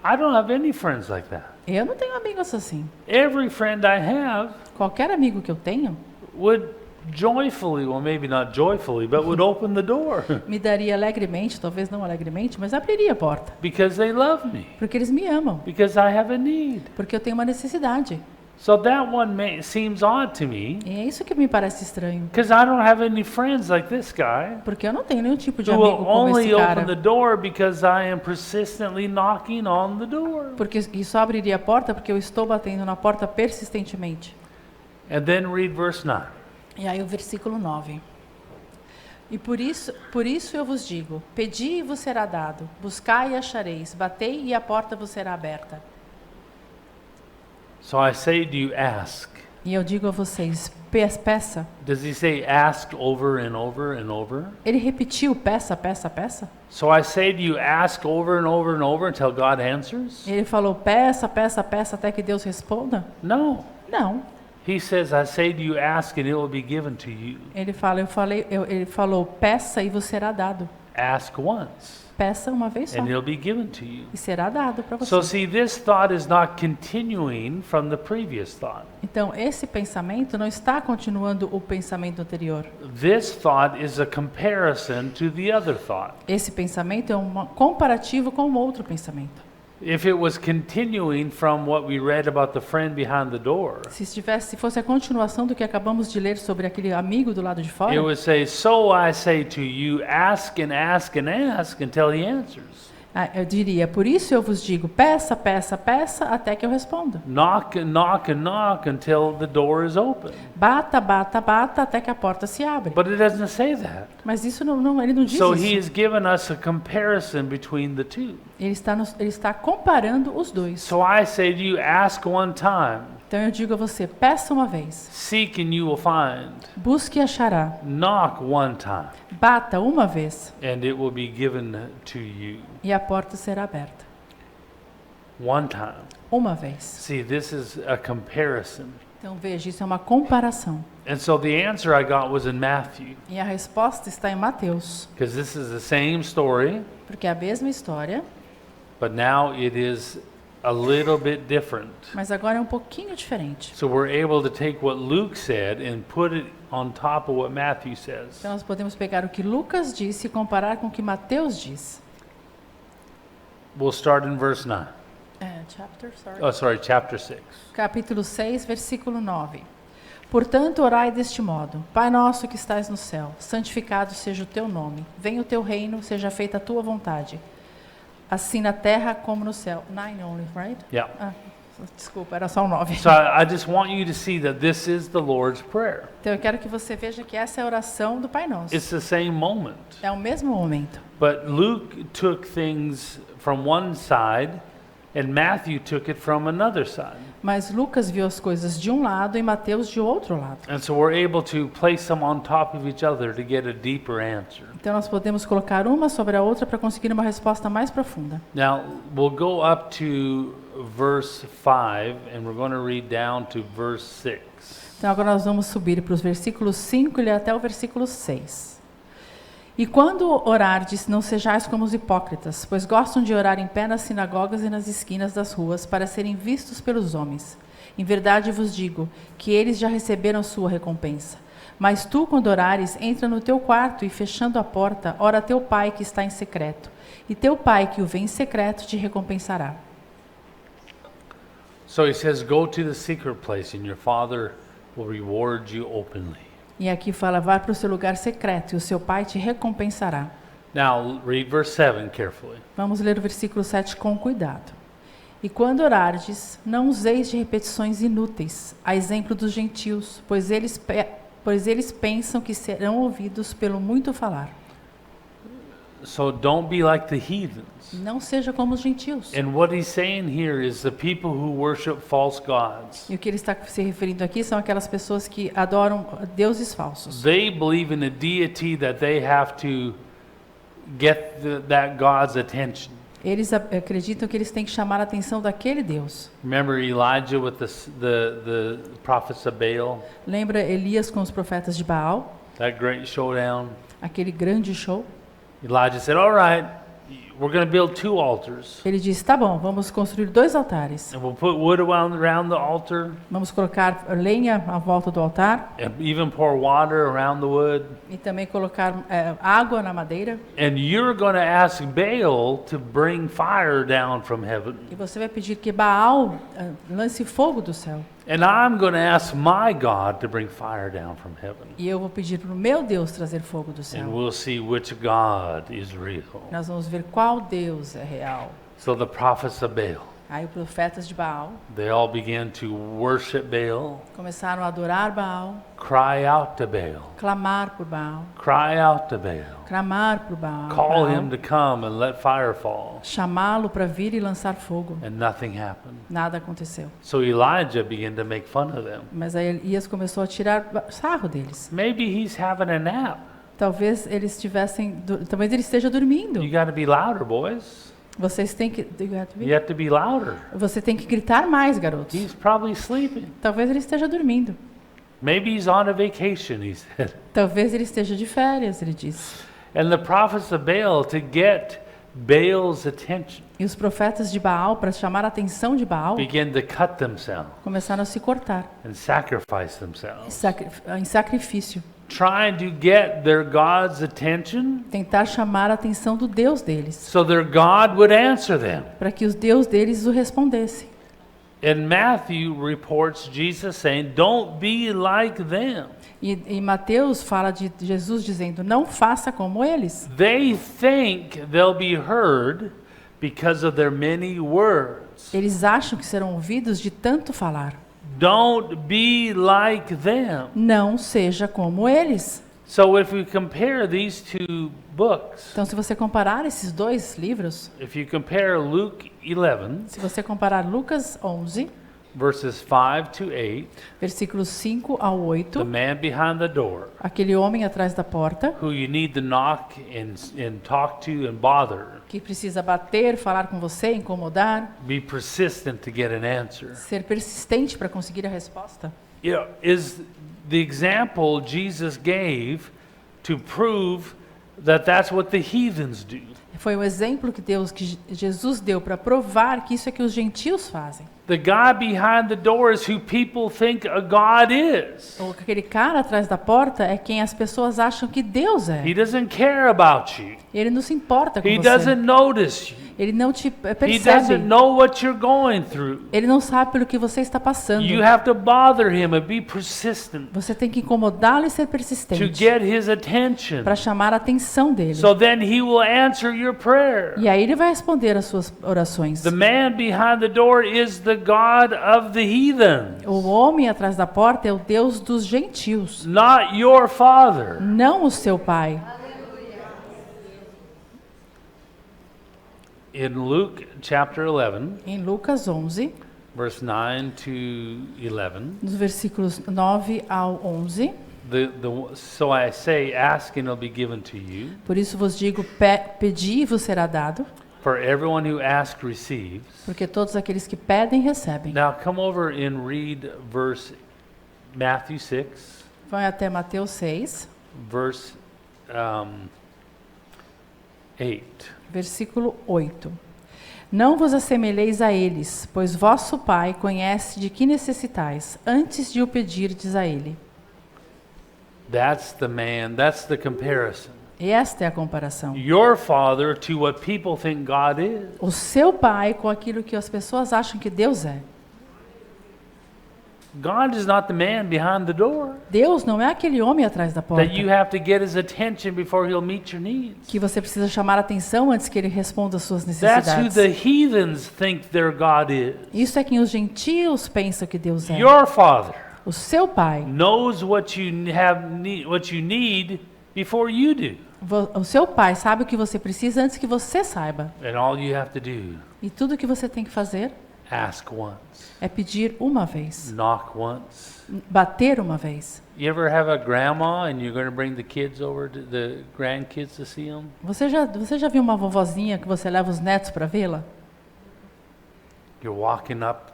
I don't have any friends like that. Eu não tenho amigos assim. Every friend I have Qualquer amigo que eu tenho would joyfully, well, maybe not joyfully, but would open the door me daria alegremente, talvez não alegremente, mas abriria a porta. because they love me, Porque eles me amam. because I have a need. Porque eu tenho uma necessidade. So that one seems odd to me E é isso que me parece estranho. because I don't have any friends like this guy Porque eu não tenho nenhum tipo de who amigo will como only esse open cara. the door because I am persistently knocking on the door. Porque e só abriria a porta porque eu estou batendo na porta persistentemente. And then read verse 9. E aí o versículo 9. E por isso eu vos digo, pedi e vos será dado, buscai e achareis, batei e a porta vos será aberta. So I say to you, ask. E eu digo a vocês, peça. Does he say ask over and over and over? Ele repetiu peça, peça, peça? So I say to you, ask over and over and over until God answers? Ele falou peça, peça, peça até que Deus responda? No. Não. He says, I say to you, ask and it will be given to you. Ele falou peça e vos será dado. Ask once Peça uma vez só and it'll be given to you. e será dado para So você. see, this thought is not continuing from the previous thought. Então, esse pensamento não está continuando o pensamento anterior. This thought is a comparison to the other thought. Esse pensamento é um comparativo com o outro pensamento. If it was continuing from what we read about the friend behind the door, Se fosse a continuação do que acabamos de ler sobre aquele amigo do lado de fora, it would say, so I say to you, ask and ask and ask until he answers. eu diria, por isso eu vos digo, peça, peça, peça, até que eu responda. Knock and knock and knock until the door is open. Bata, bata, bata, até que a porta se abre. But it doesn't say that. Mas isso ele não diz So he isso. has given us a comparison between the two. Ele está comparando os dois. So I say to you, ask one time, Então eu digo a você, peça uma vez, seek and you will find, busque e achará, knock one time, bata uma vez and it will be given to you. e a porta será aberta. One time. Uma vez. See, this is a comparison. Então veja, isso é uma comparação. And so the answer I got was in Matthew, E a resposta está em Mateus, because this is the same story, porque é a mesma história, but now it is a little bit different. mas agora é um pouquinho diferente. So we're able to take what Luke said and put it on top of what Matthew says. Então nós podemos pegar o que Lucas disse e comparar com o que Mateus diz. We'll start in verse 9. Chapter 6. Capítulo 6, versículo 9. Portanto, orai deste modo: Pai nosso que estais no céu, santificado seja o teu nome. Venha o teu reino, seja feita a tua vontade. Assim na terra como no céu. 9 only, right? Yeah. Desculpa, era só o 9. So I just want you to see that this is the Lord's Prayer. Então eu quero que você veja que essa é a oração do Pai Nosso. It's the same moment. É o mesmo momento. But Luke took things from one side and Matthew took it from another side. Mas Lucas viu as coisas de um lado e Mateus de outro lado. And so we're able to place them on top of each other to get a deeper answer. Então nós podemos colocar uma sobre a outra para conseguir uma resposta mais profunda. Now, we'll go up to verse 5 and we're going to read down to verse 6. Então agora nós vamos subir para os versículos 5 e até o versículo 6. E quando orardes, não sejais como os hipócritas, pois gostam de orar em pé nas sinagogas e nas esquinas das ruas, para serem vistos pelos homens. Em verdade vos digo, que eles já receberam sua recompensa. Mas tu, quando orares, entra no teu quarto e, fechando a porta, ora a teu pai que está em secreto. E teu pai que o vê em secreto te recompensará. So he says, go to the secret place and your Father will reward you openly. E aqui fala, vá para o seu lugar secreto e o seu pai te recompensará. Now read verse 7 carefully. Vamos ler o versículo 7 com cuidado. E quando orardes, não useis de repetições inúteis, a exemplo dos gentios, pois eles pensam que serão ouvidos pelo muito falar. So don't be like the heathens. Não seja como os gentios. And what he's saying here is the people who worship false gods. E o que ele está se referindo aqui são aquelas pessoas que adoram deuses falsos. They believe in a deity that they have to get that God's attention. Eles acreditam que eles têm que chamar a atenção daquele Deus. Remember Elijah with the prophets of Baal? Lembra Elias com os profetas de Baal? That great showdown? Aquele grande show? Elijah said, all right, we're going to build 2 altars. Ele disse, tá bom, vamos construir 2 altares. And we'll put wood around the altar. Vamos colocar lenha à volta do altar. And even pour water around the wood. E também colocar água na madeira. And you're going to ask Baal to bring fire down from heaven. E você vai pedir que Baal lance fogo do céu. And I'm going to ask my God to bring fire down from heaven. E eu vou pedir para o meu Deus trazer fogo do céu. And we'll see which God is real. Nós vamos ver qual Deus é real. So the prophets of Baal, Aí os profetas de Baal they all began to worship Baal, começaram a adorar Baal, cry out to Baal, clamar por Baal, cry out to Baal, clamar por Baal, call Baal, him to come and let fire fall. chamá-lo para vir e lançar fogo. And nothing happened. Nada aconteceu. So Elijah began to make fun of them. Mas aí Elias começou a tirar sarro deles. Maybe he's having a nap. Talvez eles talvez ele esteja dormindo. You got to be louder, boys. Vocês têm que You have to be louder. Você tem que gritar mais, garotos. He's probably sleeping. Talvez ele esteja dormindo. Maybe he's on a vacation, he said. Talvez ele esteja de férias, ele disse. And the prophets of Baal, to get Baal's attention, E os profetas de Baal, para chamar a atenção de Baal, began to cut themselves começaram a se cortar and sacrifice themselves, em sacrifício, trying to get their God's attention tentar chamar a atenção do Deus deles, so their God would answer them. para que os Deus deles o respondesse. And Matthew reports Jesus saying, don't be like them. E Mateus fala de Jesus dizendo, não faça como eles. They think they'll be heard because of their many words. Eles acham que serão ouvidos de tanto falar. Don't be like them. Não seja como eles. So if we compare these 2 books, Então, se você comparar esses 2 livros, if you compare Luke 11, se você comparar Lucas 11, verses 5 to 8, versículos 5 ao the 8, man behind the door, aquele homem atrás da porta, who you need to knock and talk to and bother, que precisa bater, falar com você, incomodar, be persistent to get an answer, ser persistente para conseguir a resposta. is the example Jesus gave to prove that that's what the heathens do. Foi o exemplo que Jesus deu para provar que isso é que os gentios fazem. The guy behind the door is who people think a God is. Ou aquele cara atrás da porta é quem as pessoas acham que Deus é. He doesn't care about you. Ele não se importa com He você. doesn't notice you. Ele não te He percebe. doesn't know what you're going through. Ele não sabe pelo que você está passando. You have to bother him and be persistent Você tem que incomodá-lo e ser to persistente get his attention. para chamar a atenção dele. So then he will answer your prayer. E aí ele vai responder as suas orações. The man behind the door is the God of the heathen, O homem atrás da porta é o Deus dos gentios, not your father. não o seu pai. In Luke chapter 11, Em Lucas 11, verse 9 to 11, nos versículos 9 ao 11, so I say, ask and it'll be given to you. por isso vos digo, pedi e vos será dado, For everyone who asks receives. porque todos aqueles que pedem, recebem. Now come over and read Matthew 6, Vai até Mateus 6, verse 8. versículo 8. Não vos assemelheis a eles, pois vosso Pai conhece de que necessitais, antes de o pedirdes a Ele. That's the comparison. E esta é a comparação. Your father to what people think God is. O seu Pai com aquilo que as pessoas acham que Deus é. God is not the man behind the door Deus não é aquele homem atrás da porta that you have to get his attention before he'll meet your needs. que você precisa chamar a atenção antes que ele responda às suas That's who necessidades. the heathens think their God is. Isso é quem os gentios pensam que Deus é. Your Father O seu pai, knows what you what you need before you do. o seu pai sabe o que você precisa antes que você saiba. And all you have to do, E tudo que você tem que fazer ask once, é pedir uma vez, knock once. bater uma vez. You ever have a grandma and you're going to bring the kids over to the grandkids to see them? Você já viu uma vovozinha que você leva os netos para vê-la? You're walking up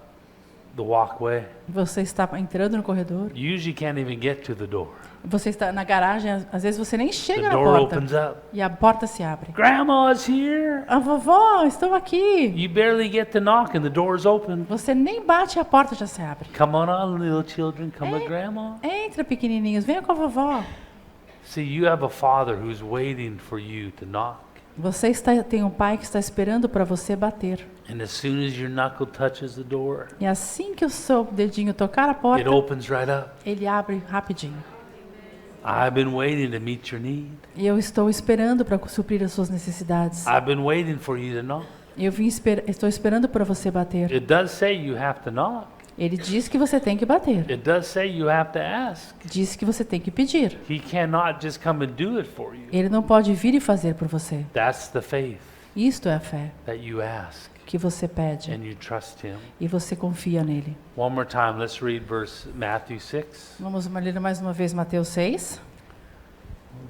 the walkway. Você está entrando no corredor, You usually can't even get to the door. você está na garagem, às vezes você nem The chega na door porta opens up. e a porta se abre. Grandma's here. A vovó, estou aqui. You barely get to knock and the door's open. Você nem bate e a porta já se abre. Come on, little children, come with grandma. Entra, pequenininhos, venha com a vovó. See, you have a father who's waiting for you to knock. Você tem um pai que está esperando para você bater. And as soon as your knuckle touches the door, E assim que o seu dedinho tocar a it porta, opens right up. ele abre rapidinho. I've been waiting to meet your need. E eu estou esperando para suprir as suas necessidades. I've been waiting for you to knock. Estou esperando para você bater. It does say you have to knock. Ele diz que você tem que bater. It does say you have to ask. Diz que você tem que pedir. He cannot just come and do it for you. Ele não pode vir e fazer por você. That's the faith Isto é a fé that you ask que você pede and you trust him. e você confia nele. One more time, let's read Matthew 6, Vamos ler mais uma vez Mateus 6,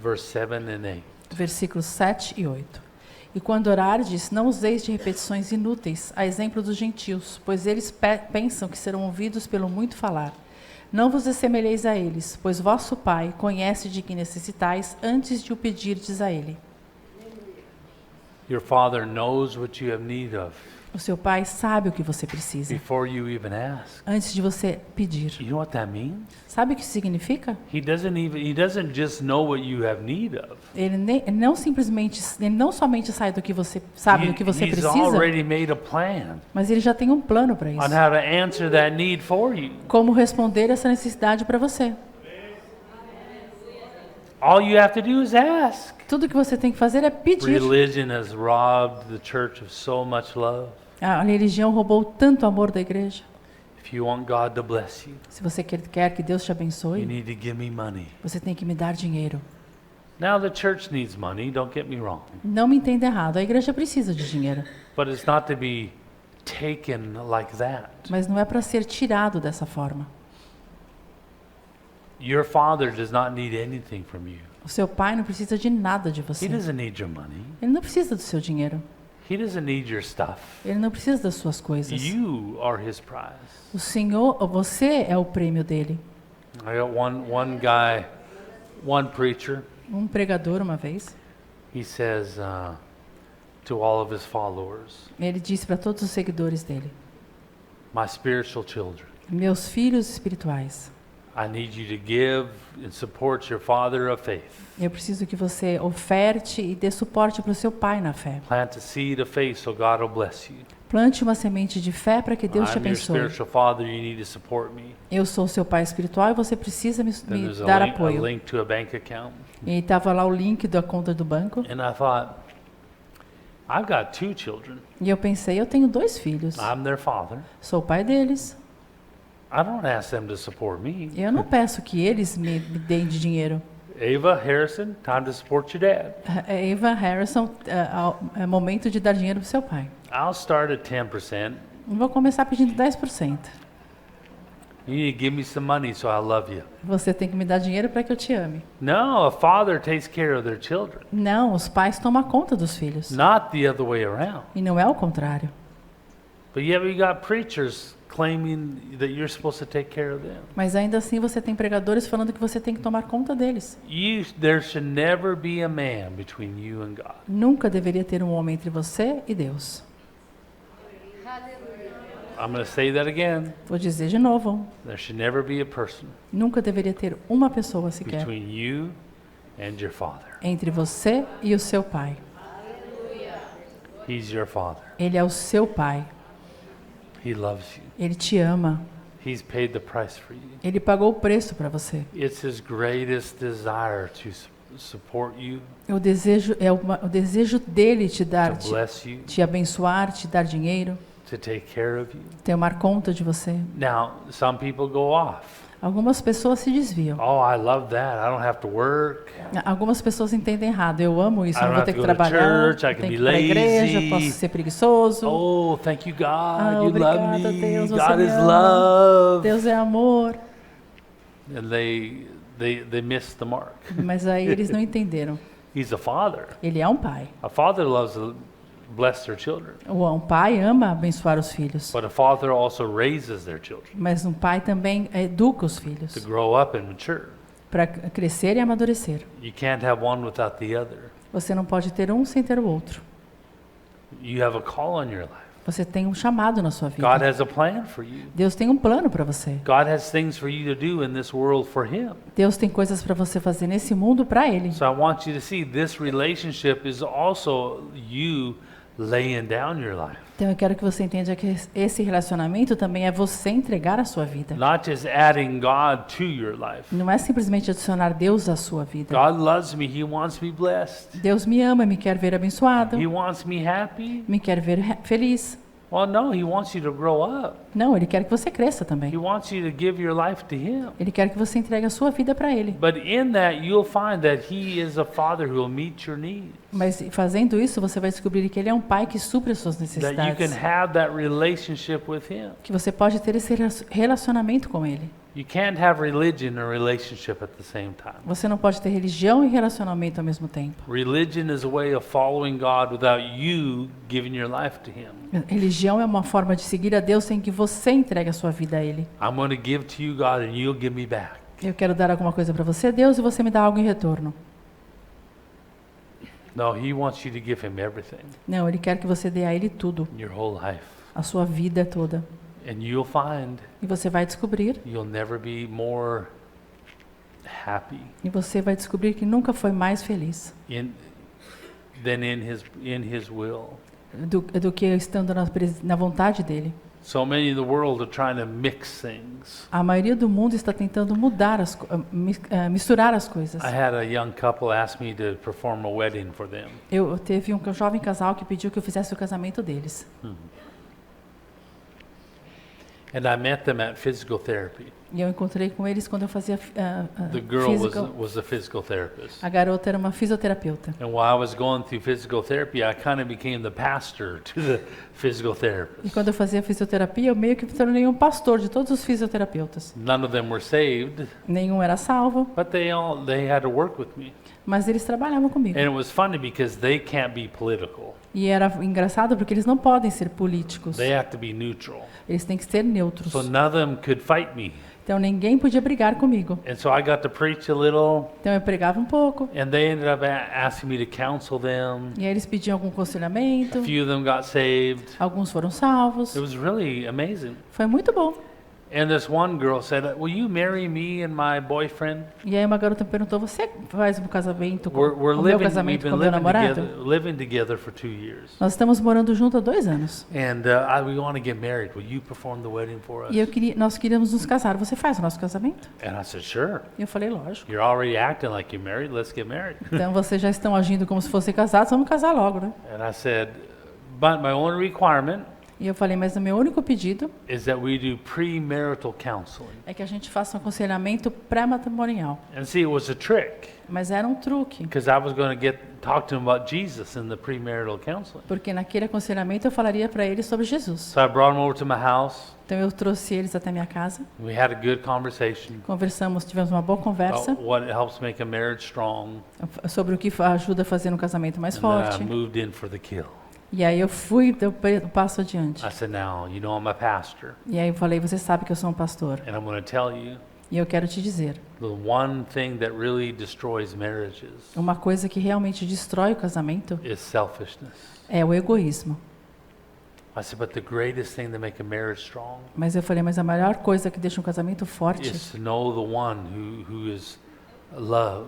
verse 7 and 8. versículos 7 e 8. E quando orardes, não useis de repetições inúteis, a exemplo dos gentios, pois eles pensam que serão ouvidos pelo muito falar. Não vos assemelheis a eles, pois vosso Pai conhece de que necessitais antes de o pedirdes a Ele. Your Father knows what you have need of O seu Pai sabe o que você precisa, before you even ask. antes de você pedir. You know what that means? Sabe o que isso significa? He doesn't just know what you have need of. Ele não somente sabe do que você sabe do que você He's precisa, already made a plan mas ele já tem um plano para on isso. how to answer that need for you. Como responder essa necessidade para você? All you have to do is ask. Tudo que você tem que fazer é pedir. Religion has robbed the church of so much love. A religião roubou tanto amor da igreja. If you want God to bless you, Se você quer que Deus te you abençoe, need to give me money. você tem que me dar dinheiro. Now the church needs money, don't get me wrong. Não me entenda errado, a igreja precisa de dinheiro, But it's not to be taken like that. mas não é para ser tirado dessa forma. Your Father does not need anything from you. O seu pai não precisa de nada de He você. doesn't need your money. Ele não precisa do seu dinheiro. He doesn't need your stuff. Ele não precisa das suas coisas. You are his prize. O Senhor, você é o prêmio dele. I got one guy, one preacher. Um pregador uma vez, He says to all of his followers, ele disse para todos os seguidores dele: "My spiritual children, meus filhos espirituais, I need you to give and support your father of faith. eu preciso que você oferte e dê suporte para o seu pai na fé. Plant a seed of faith so God will bless you. Plante uma semente de fé para que Deus te I'm your abençoe. spiritual father, you need to support me." Eu sou o seu pai espiritual e você precisa me Then there's dar a apoio. link to a bank account. E estava lá o link da conta do banco. And I thought, I've got 2 children. E eu pensei, eu tenho 2 filhos. I'm their father. Sou o pai deles. I don't ask them to support me. Eu não peço que eles me deem de dinheiro. Ava Harrison, time to support your dad. Eva Harrison, é momento de dar dinheiro para o seu pai. I'll start at 10%. Eu vou começar pedindo 10%. You need to give me some money so I love you. Você tem que me dar dinheiro para que eu te ame. No, a father takes care of their children, Não, os pais tomam conta dos filhos. not the other way around. E não é o contrário. But yet we got preachers claiming that you're supposed to take care of them. Mas ainda assim você tem pregadores falando que você tem que tomar conta deles. There should never be a man between you and God. Nunca deveria ter um homem entre você e Deus. I'm going to say that again. Vou dizer de novo. There should never be a person Nunca deveria ter uma pessoa sequer between you and your father. entre você e o seu pai. He's your father. Ele é o seu pai. He loves you. Ele te ama. He's paid the price for you. Ele pagou o preço para você. It's His greatest desire to support you, O desejo o desejo dele te dar, to bless you, te abençoar, te dar dinheiro, to take care of you. tomar conta de você. Now, some people go off. Algumas pessoas se desviam. Oh, I love that. I don't have to work. Algumas pessoas entendem errado. Eu amo isso, I eu não don't vou have ter to que go to trabalhar, church, I can tenho que be ir para a igreja, lazy. posso ser preguiçoso. Oh, thank you, God. You obrigada, love me. Deus, você God me is ama. love. Deus é amor. And they miss the mark. Mas aí eles não entenderam. He's a father. Ele é um pai. A father loves to bless their children, Um pai ama abençoar os filhos. but a father also raises their children Mas um pai também educa os filhos to grow up and mature. para crescer e amadurecer. You can't have one without the other. Você não pode ter um sem ter o outro. You have a call on your life. Você tem um chamado na sua God vida. has a plan for you. Deus tem um plano para você. God has things for you to do in this world for Him. Deus tem coisas para você fazer nesse mundo para Ele. So I want you to see this relationship is also you laying down your life. Então eu quero que você entenda que esse relacionamento também é você entregar a sua vida. Not just adding God to your life. Não é simplesmente adicionar Deus à sua vida. God loves me. He wants me blessed. Deus me ama, me quer ver abençoado, He wants me happy. me quer ver feliz. Well, no, He wants you to grow up. Não, Ele quer que você cresça também. He wants you to give your life to Him. Ele quer que você entregue a sua vida para Ele. But in that, you'll find that He is a Father who will meet your needs. Mas fazendo isso, você vai descobrir que Ele é um pai que supre as suas That you necessidades. can have that relationship with Him. Que você pode ter esse relacionamento com Ele. You can't have religion and relationship at the same time. Você não pode ter religião e relacionamento ao mesmo tempo. Religion is a way of following God without you giving your life to Him. Religião é uma forma de seguir a Deus sem que você entregue a sua vida a Ele. I'm going to give to you, God, and you'll give me back. Eu quero dar alguma coisa para você, Deus, e você me dá algo em retorno. No, He wants you to give Him everything, Não, Ele quer que você dê a Ele tudo, your whole life. a sua vida toda. And you'll find E você vai descobrir, you'll never be more happy que nunca foi mais feliz than in His will. do que estando na vontade dele. So many in the world are trying to mix things. A maioria do mundo está tentando mudar misturar as coisas. I had a young couple ask me to perform a wedding for them. Eu teve um jovem casal que pediu que eu fizesse o casamento deles. And I met them at physical therapy. E eu encontrei com eles quando eu fazia The girl physical. was a physical therapist. A garota era uma fisioterapeuta. And while I was going through physical therapy, I kind of became the pastor to the physical E therapist. quando eu fazia fisioterapia, eu meio que me tornei um pastor de todos os fisioterapeutas. None of them were saved, Nenhum era salvo, but they had to work with me. mas eles trabalhavam comigo. And it was funny because they can't be political. E era engraçado porque eles não podem ser políticos. They have to be neutral. Eles têm que ser neutros. So none of them could fight me. Então ninguém podia brigar comigo. And so I got to preach a little, Então eu pregava um pouco. and they ended up asking me to counsel them. E aí eles pediam algum aconselhamento. A few of them got saved. Alguns foram salvos. It was really amazing. Foi muito bom. And this one girl said, "Will you marry me and my boyfriend? E aí uma garota me perguntou: você faz um casamento com We're o meu we've casamento been com o meu namorado? living together for 2 years, Nós estamos morando junto há 2 anos. and we want to get married. Will you perform the wedding for us?" E nós queríamos nos casar. Você faz o nosso casamento? And I said, "Sure. E eu falei: lógico. You're already acting like you're married. Let's get married." Então vocês já estão agindo como se fossem casados, vamos casar logo, né? And I said, "But my only requirement E eu falei: mas o meu único pedido is that we do premarital counseling." é que a gente faça um aconselhamento pré-matrimonial. And see, it was a trick Mas era um truque, because I was going to talk to them about Jesus in the premarital counseling. porque naquele aconselhamento eu falaria para eles sobre Jesus. So I brought them over to my house. Então eu trouxe eles até minha casa, We had a good conversation conversamos, tivemos uma boa conversa about what helps make a marriage strong. sobre o que ajuda a fazer um casamento mais And then forte. I moved in for the kill. E aí eu fui, dei o passo adiante. I said, "Now, you know I'm a pastor, E aí eu falei: você sabe que eu sou um pastor. and I'm going to tell you E eu quero te dizer, the one thing that really destroys marriages uma coisa que realmente destrói o casamento is selfishness." é o egoísmo. I said, "But the greatest thing to make a marriage strong Mas eu falei: mas a melhor coisa que deixa um casamento forte is to know the one who is love,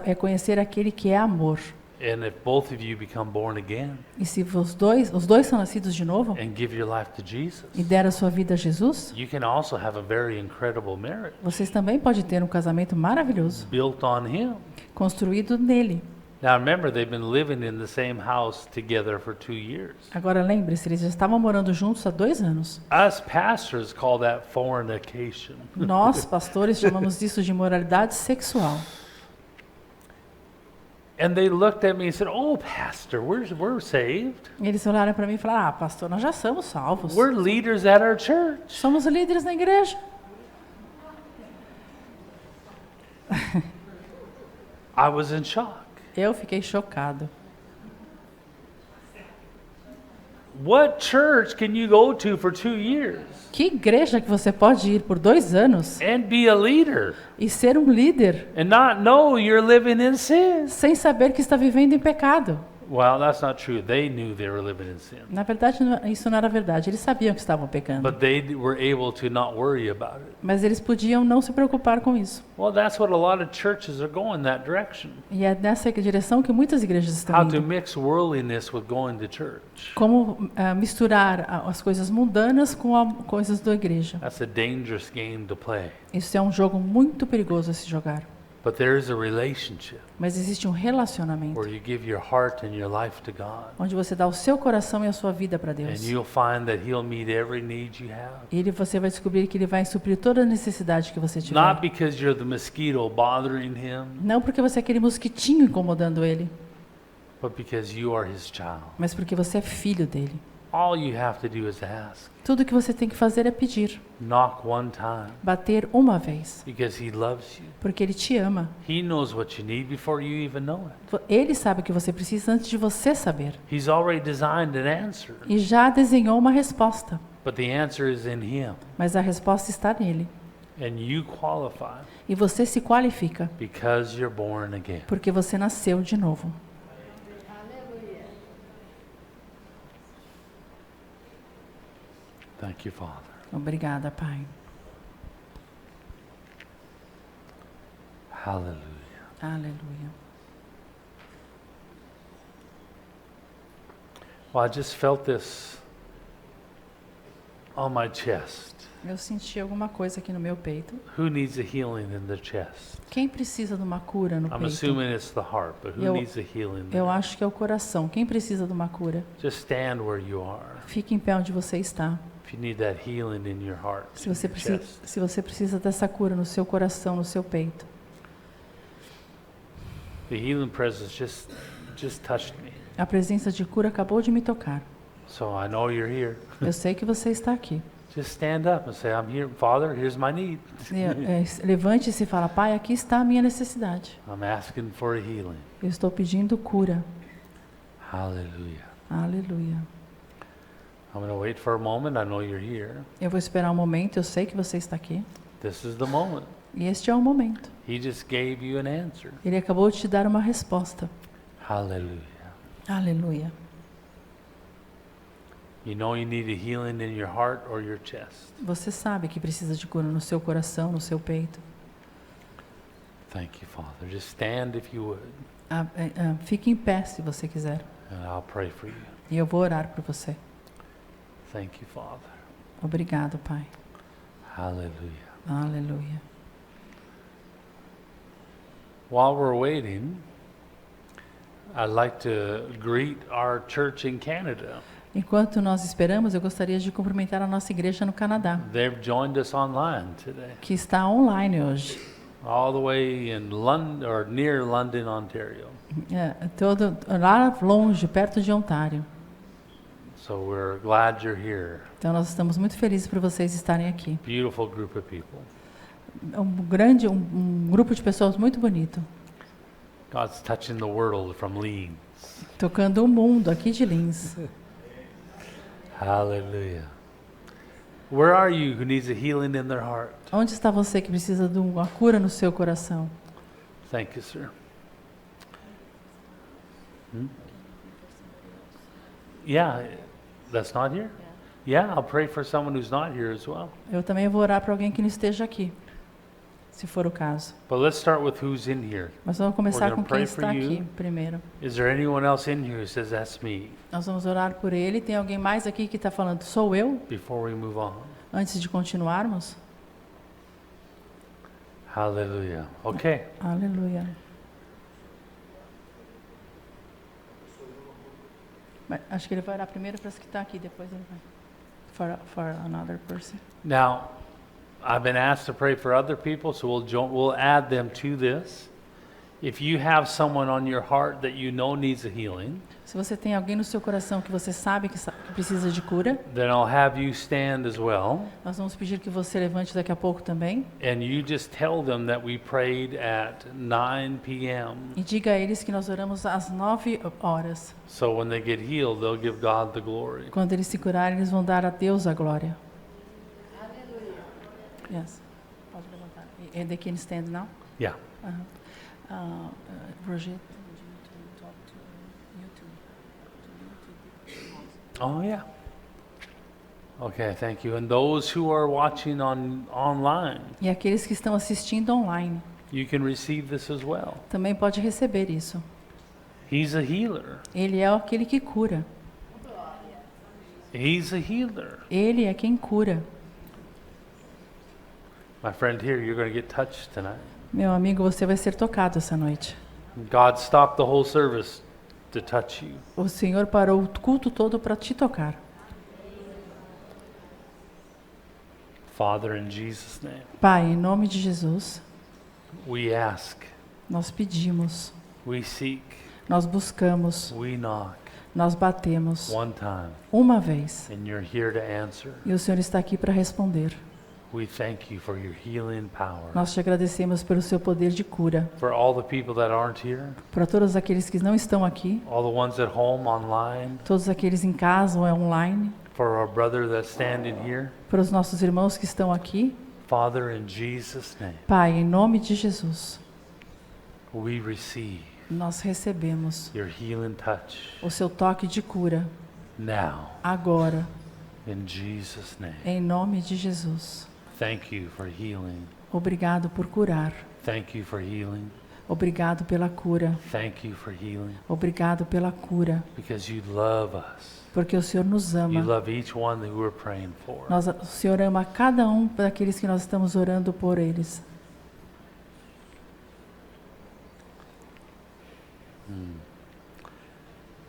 é conhecer aquele que é amor, And if both of you become born again E se os dois são nascidos de novo and give your life to Jesus, e deram a sua vida a Jesus, you can also have a very incredible marriage vocês também podem ter um casamento maravilhoso, built on Him. construído nele. Now remember, they've been living in the same house together for 2 years. Agora lembre-se, eles já estavam morando juntos há 2 anos. Us pastors call that fornication. Nós, pastores, chamamos disso de imoralidade sexual. And they looked at me and said, "Oh, pastor, we're saved. E eles olharam para mim e falaram: pastor, nós já somos salvos. We're leaders at our church." Somos líderes na igreja. I was in shock. Eu fiquei chocado. What church can you go to for 2 years Que igreja que você pode ir por 2 anos and be a leader e ser um líder and not know you're living in sin? sem saber que está vivendo em pecado? Well, that's not true. They knew they were living in sin, Na verdade, isso não era verdade. Eles sabiam que estavam pecando. but they were able to not worry about it. Mas eles podiam não se preocupar com isso. Well, that's what a lot of churches are going that direction. E é nessa direção que muitas igrejas estão How to indo. mix worldliness with going to church. Como misturar as coisas mundanas com as coisas da igreja. That's a dangerous game to play. Isso é um jogo muito perigoso a se jogar. But there is a relationship Mas existe um relacionamento where you give your heart and your life to God. onde você dá o seu coração e a sua vida para And Deus. you'll find that He'll meet every need you have. E você vai descobrir que Ele vai suprir toda a necessidade que você tiver. Not because you're the mosquito bothering Him, Não porque você é aquele mosquitinho incomodando Ele, but because you are His child. mas porque você é filho dele. All you have to do is ask. Tudo que você tem que fazer é pedir. Knock one time Bater uma vez. because He loves you. Porque Ele te ama. He knows what you need before you even know it. Ele sabe o que você precisa antes de você saber. He's already designed an answer, E já desenhou uma resposta. but the answer is in Him. Mas a resposta está nele. And you qualify E você se qualifica. because you're born again. Porque você nasceu de novo. Thank you, Father. Obrigada, Pai. Hallelujah. Aleluia. Well, I just felt this on my chest. Eu senti alguma coisa aqui no meu peito. Who needs a healing in the chest? Quem precisa de uma cura no I'm peito? assuming it's the heart, but who Eu- needs a healing there? Eu acho que é o coração. Quem precisa de uma cura? Just stand where you are. Fique em pé onde você está. If you need that healing in your heart, Se você in your precisa, chest. se você precisa dessa cura no seu coração, no seu peito. The healing presence just touched me. A presença de cura acabou de me tocar. So I know you're here. Eu sei que você está aqui. Just stand up and say, I'm here, Father, here's my need. Levante-se e fala: Pai, aqui está a minha necessidade. I'm asking for a healing. Eu estou pedindo cura. Hallelujah. Aleluia. I'm going to wait for a moment. I know you're here. Eu vou esperar um momento. Eu sei que você está aqui. This is the moment. E este é o momento. He just gave you an answer. Ele acabou de te dar uma resposta. Hallelujah. Aleluia. You know you need a healing in your heart or your chest. Você sabe que precisa de cura no seu coração, no seu peito. Thank you, Father. Just stand if you would, Fique em pé se você quiser. and I'll pray for you. E eu vou orar por você. Thank you, Father. Obrigado, Pai. Hallelujah. Aleluia. While we're waiting, I'd like to greet our church in Canada. Enquanto nós esperamos, eu gostaria de cumprimentar a nossa igreja no Canadá, They've joined us online today, que está online hoje. all the way in London or near London, Ontario. Todo lá longe, perto de Ontário. So we're glad you're here. Então nós estamos muito felizes por vocês estarem aqui. Beautiful group of people. Um grupo de pessoas muito bonito, God's touching the world from Leeds. tocando o mundo aqui de Lins. Hallelujah. Where are you who needs a healing in their heart? Onde está você que precisa de uma cura no seu coração? Thank you, sir. Yeah, that's not here? Yeah, I'll pray for someone who's not here as well. Eu também vou orar para alguém que não esteja aqui. se for o caso. But let's start with who's in here. Mas vamos começar We're com gonna quem pray está for you. aqui primeiro. Is there anyone else in here who says that's me Nós vamos orar por ele. Tem alguém mais aqui que está falando, sou eu? before we move on? Antes de continuarmos? Hallelujah. Okay. Aleluia. Mas acho que ele vai orar primeiro para as que está aqui, depois ele vai. For another person. Now, I've been asked to pray for other people, so we'll add them to this. If you have someone on your heart that you know needs a healing, Se você tem alguém no seu coração que você sabe que precisa de cura, then I'll have you stand as well, nós vamos pedir que você levante daqui a pouco também. and you just tell them that we prayed at 9 p.m. E diga a eles que nós oramos às 9 horas. So when they get healed, they'll give God the glory. Quando eles se curarem, eles vão dar a Deus a glória. Yes. Pode levantar. And they can stand now? Yeah. Roger. Oh, yeah. Okay, thank you. And those who are watching online, E aqueles que estão assistindo online, you can receive this as well. também pode receber isso. He's a healer. Ele é aquele que cura. He's a healer. Ele é quem cura. My friend here, you're going to get touched tonight. Meu amigo, você vai ser tocado essa noite. God stopped the whole service to touch you. O Senhor parou o culto todo para te tocar. Father, in Jesus' name, Pai, em nome de Jesus, we ask, nós pedimos, we seek, nós buscamos, we knock nós batemos one time, uma vez. and you're here to answer. E o Senhor está aqui para responder. We thank you for your healing power. Nós te agradecemos pelo seu poder de cura. For all the people that aren't here, Para todos aqueles que não estão aqui, all the ones at home, online, todos aqueles em casa ou online, for our brother that's standing here, para os nossos irmãos que estão aqui, Father, in Jesus' name, Pai, em nome de Jesus, we receive nós recebemos your healing touch o seu toque de cura now, agora, in Jesus' name. em nome de Jesus. Thank you for healing. Obrigado por curar. Thank you for healing. Obrigado pela cura. Thank you for healing. Obrigado pela cura. Because you love us. Porque o Senhor nos You ama. love each one that we're praying for. O Senhor ama cada um daqueles que nós estamos orando por eles.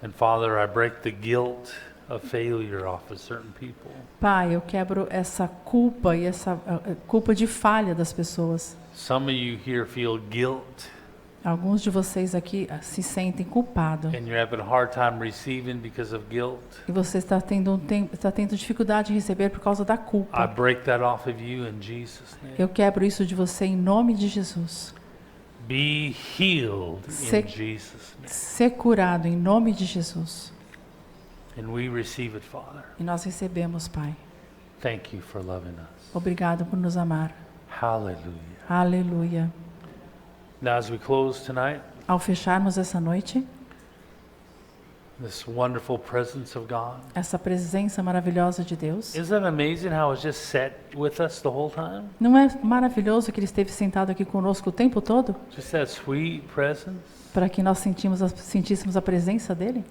And Father, I break the guilt of failure off of certain people. Pai, eu quebro essa culpa e essa culpa de falha das pessoas. Some of you here feel guilt Alguns de vocês aqui se sentem culpados. and you're having a hard time receiving because of guilt. E você está tendo dificuldade de receber por causa da I culpa. break that off of you in Jesus' name. Eu quebro isso de você em nome de Jesus. Be healed Se- in Jesus' name. Ser curado em nome de Jesus. And we receive it, Father. E nós recebemos, Pai. Thank you for loving us. Obrigado por nos amar. Hallelujah. Aleluia. Now, as we close tonight, Ao fecharmos essa noite, this wonderful presence of God. essa presença maravilhosa de Deus, Isn't it amazing how it's just sat with us the whole time? não é maravilhoso que Ele esteve sentado aqui conosco o tempo todo? Just that sweet presence. Para que nós sentíssemos a presença dEle?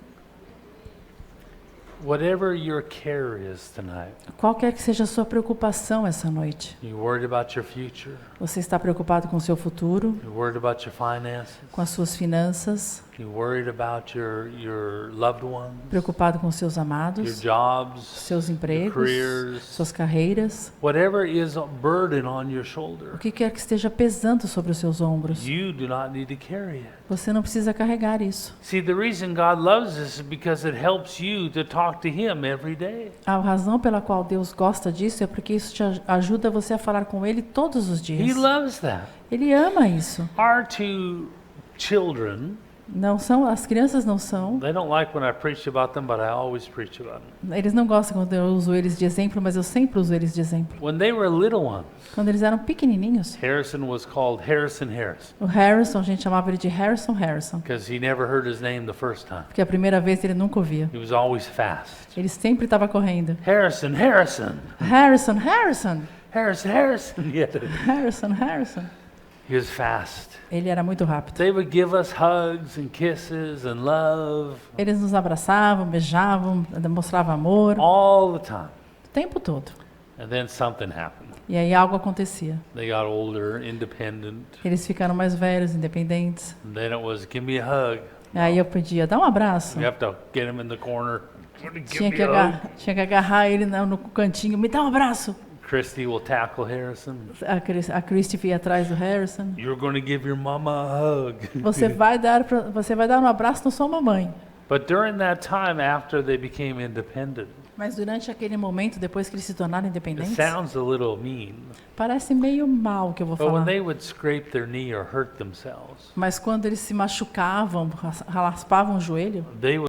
Whatever your care is tonight, Qualquer que seja a sua preocupação essa noite. you're worried about your future, Você está preocupado com o seu futuro, you're worried about your finances, com as suas finanças, you're worried about your loved ones, preocupado com os seus your amados, jobs, seus your empregos, careers, suas carreiras, whatever is a burden on your o shoulder, que quer que esteja pesando sobre os seus ombros. you do not need to carry it. Você não precisa carregar isso. See, the reason God loves us is because it helps you to talk to Him every day. A razão pela qual Deus gosta disso é porque isso te ajuda você a falar com Ele todos os He dias. loves that. Ele ama isso. Our two children, Não são, as crianças não são. they don't like when I preach about them, but I always preach about them. Eles não gostam quando eu uso eles de exemplo, mas eu sempre uso eles de exemplo. When they were little ones, Quando eles eram pequenininhos, Harrison was called Harrison Harrison o Harrison, a gente chamava ele de Harrison Harrison, because he never heard his name the first time. porque a primeira vez ele nunca ouvia. He was always fast. Ele sempre estava correndo. Harrison, Harrison, Harrison, Harrison, Harrison, Harrison. Yeah. Harrison, Harrison. He was fast. Ele era muito rápido. They would give us hugs and kisses and love Eles nos abraçavam, beijavam, mostravam amor, all the time. o tempo todo. And then something happened. E aí algo acontecia. They got older, independent. Eles ficaram mais velhos, independentes. And then it was, give me a hug. E aí eu pedia, dá um abraço. You have to get him in the corner. Give Tinha me que, a hug. tinha que agarrar ele no cantinho, me dá um abraço. Christy will tackle Harrison. A Christy ia atrás do Harrison. You're going to give your mama a hug. Você vai dar um abraço na sua mamãe. But during that time, after they became independent, Mas durante aquele momento, depois que eles se tornaram it independentes, sounds a little mean. parece meio mal o que eu vou But when falar. they would scrape their knee or hurt themselves, Mas quando eles se machucavam, raspavam o joelho, they would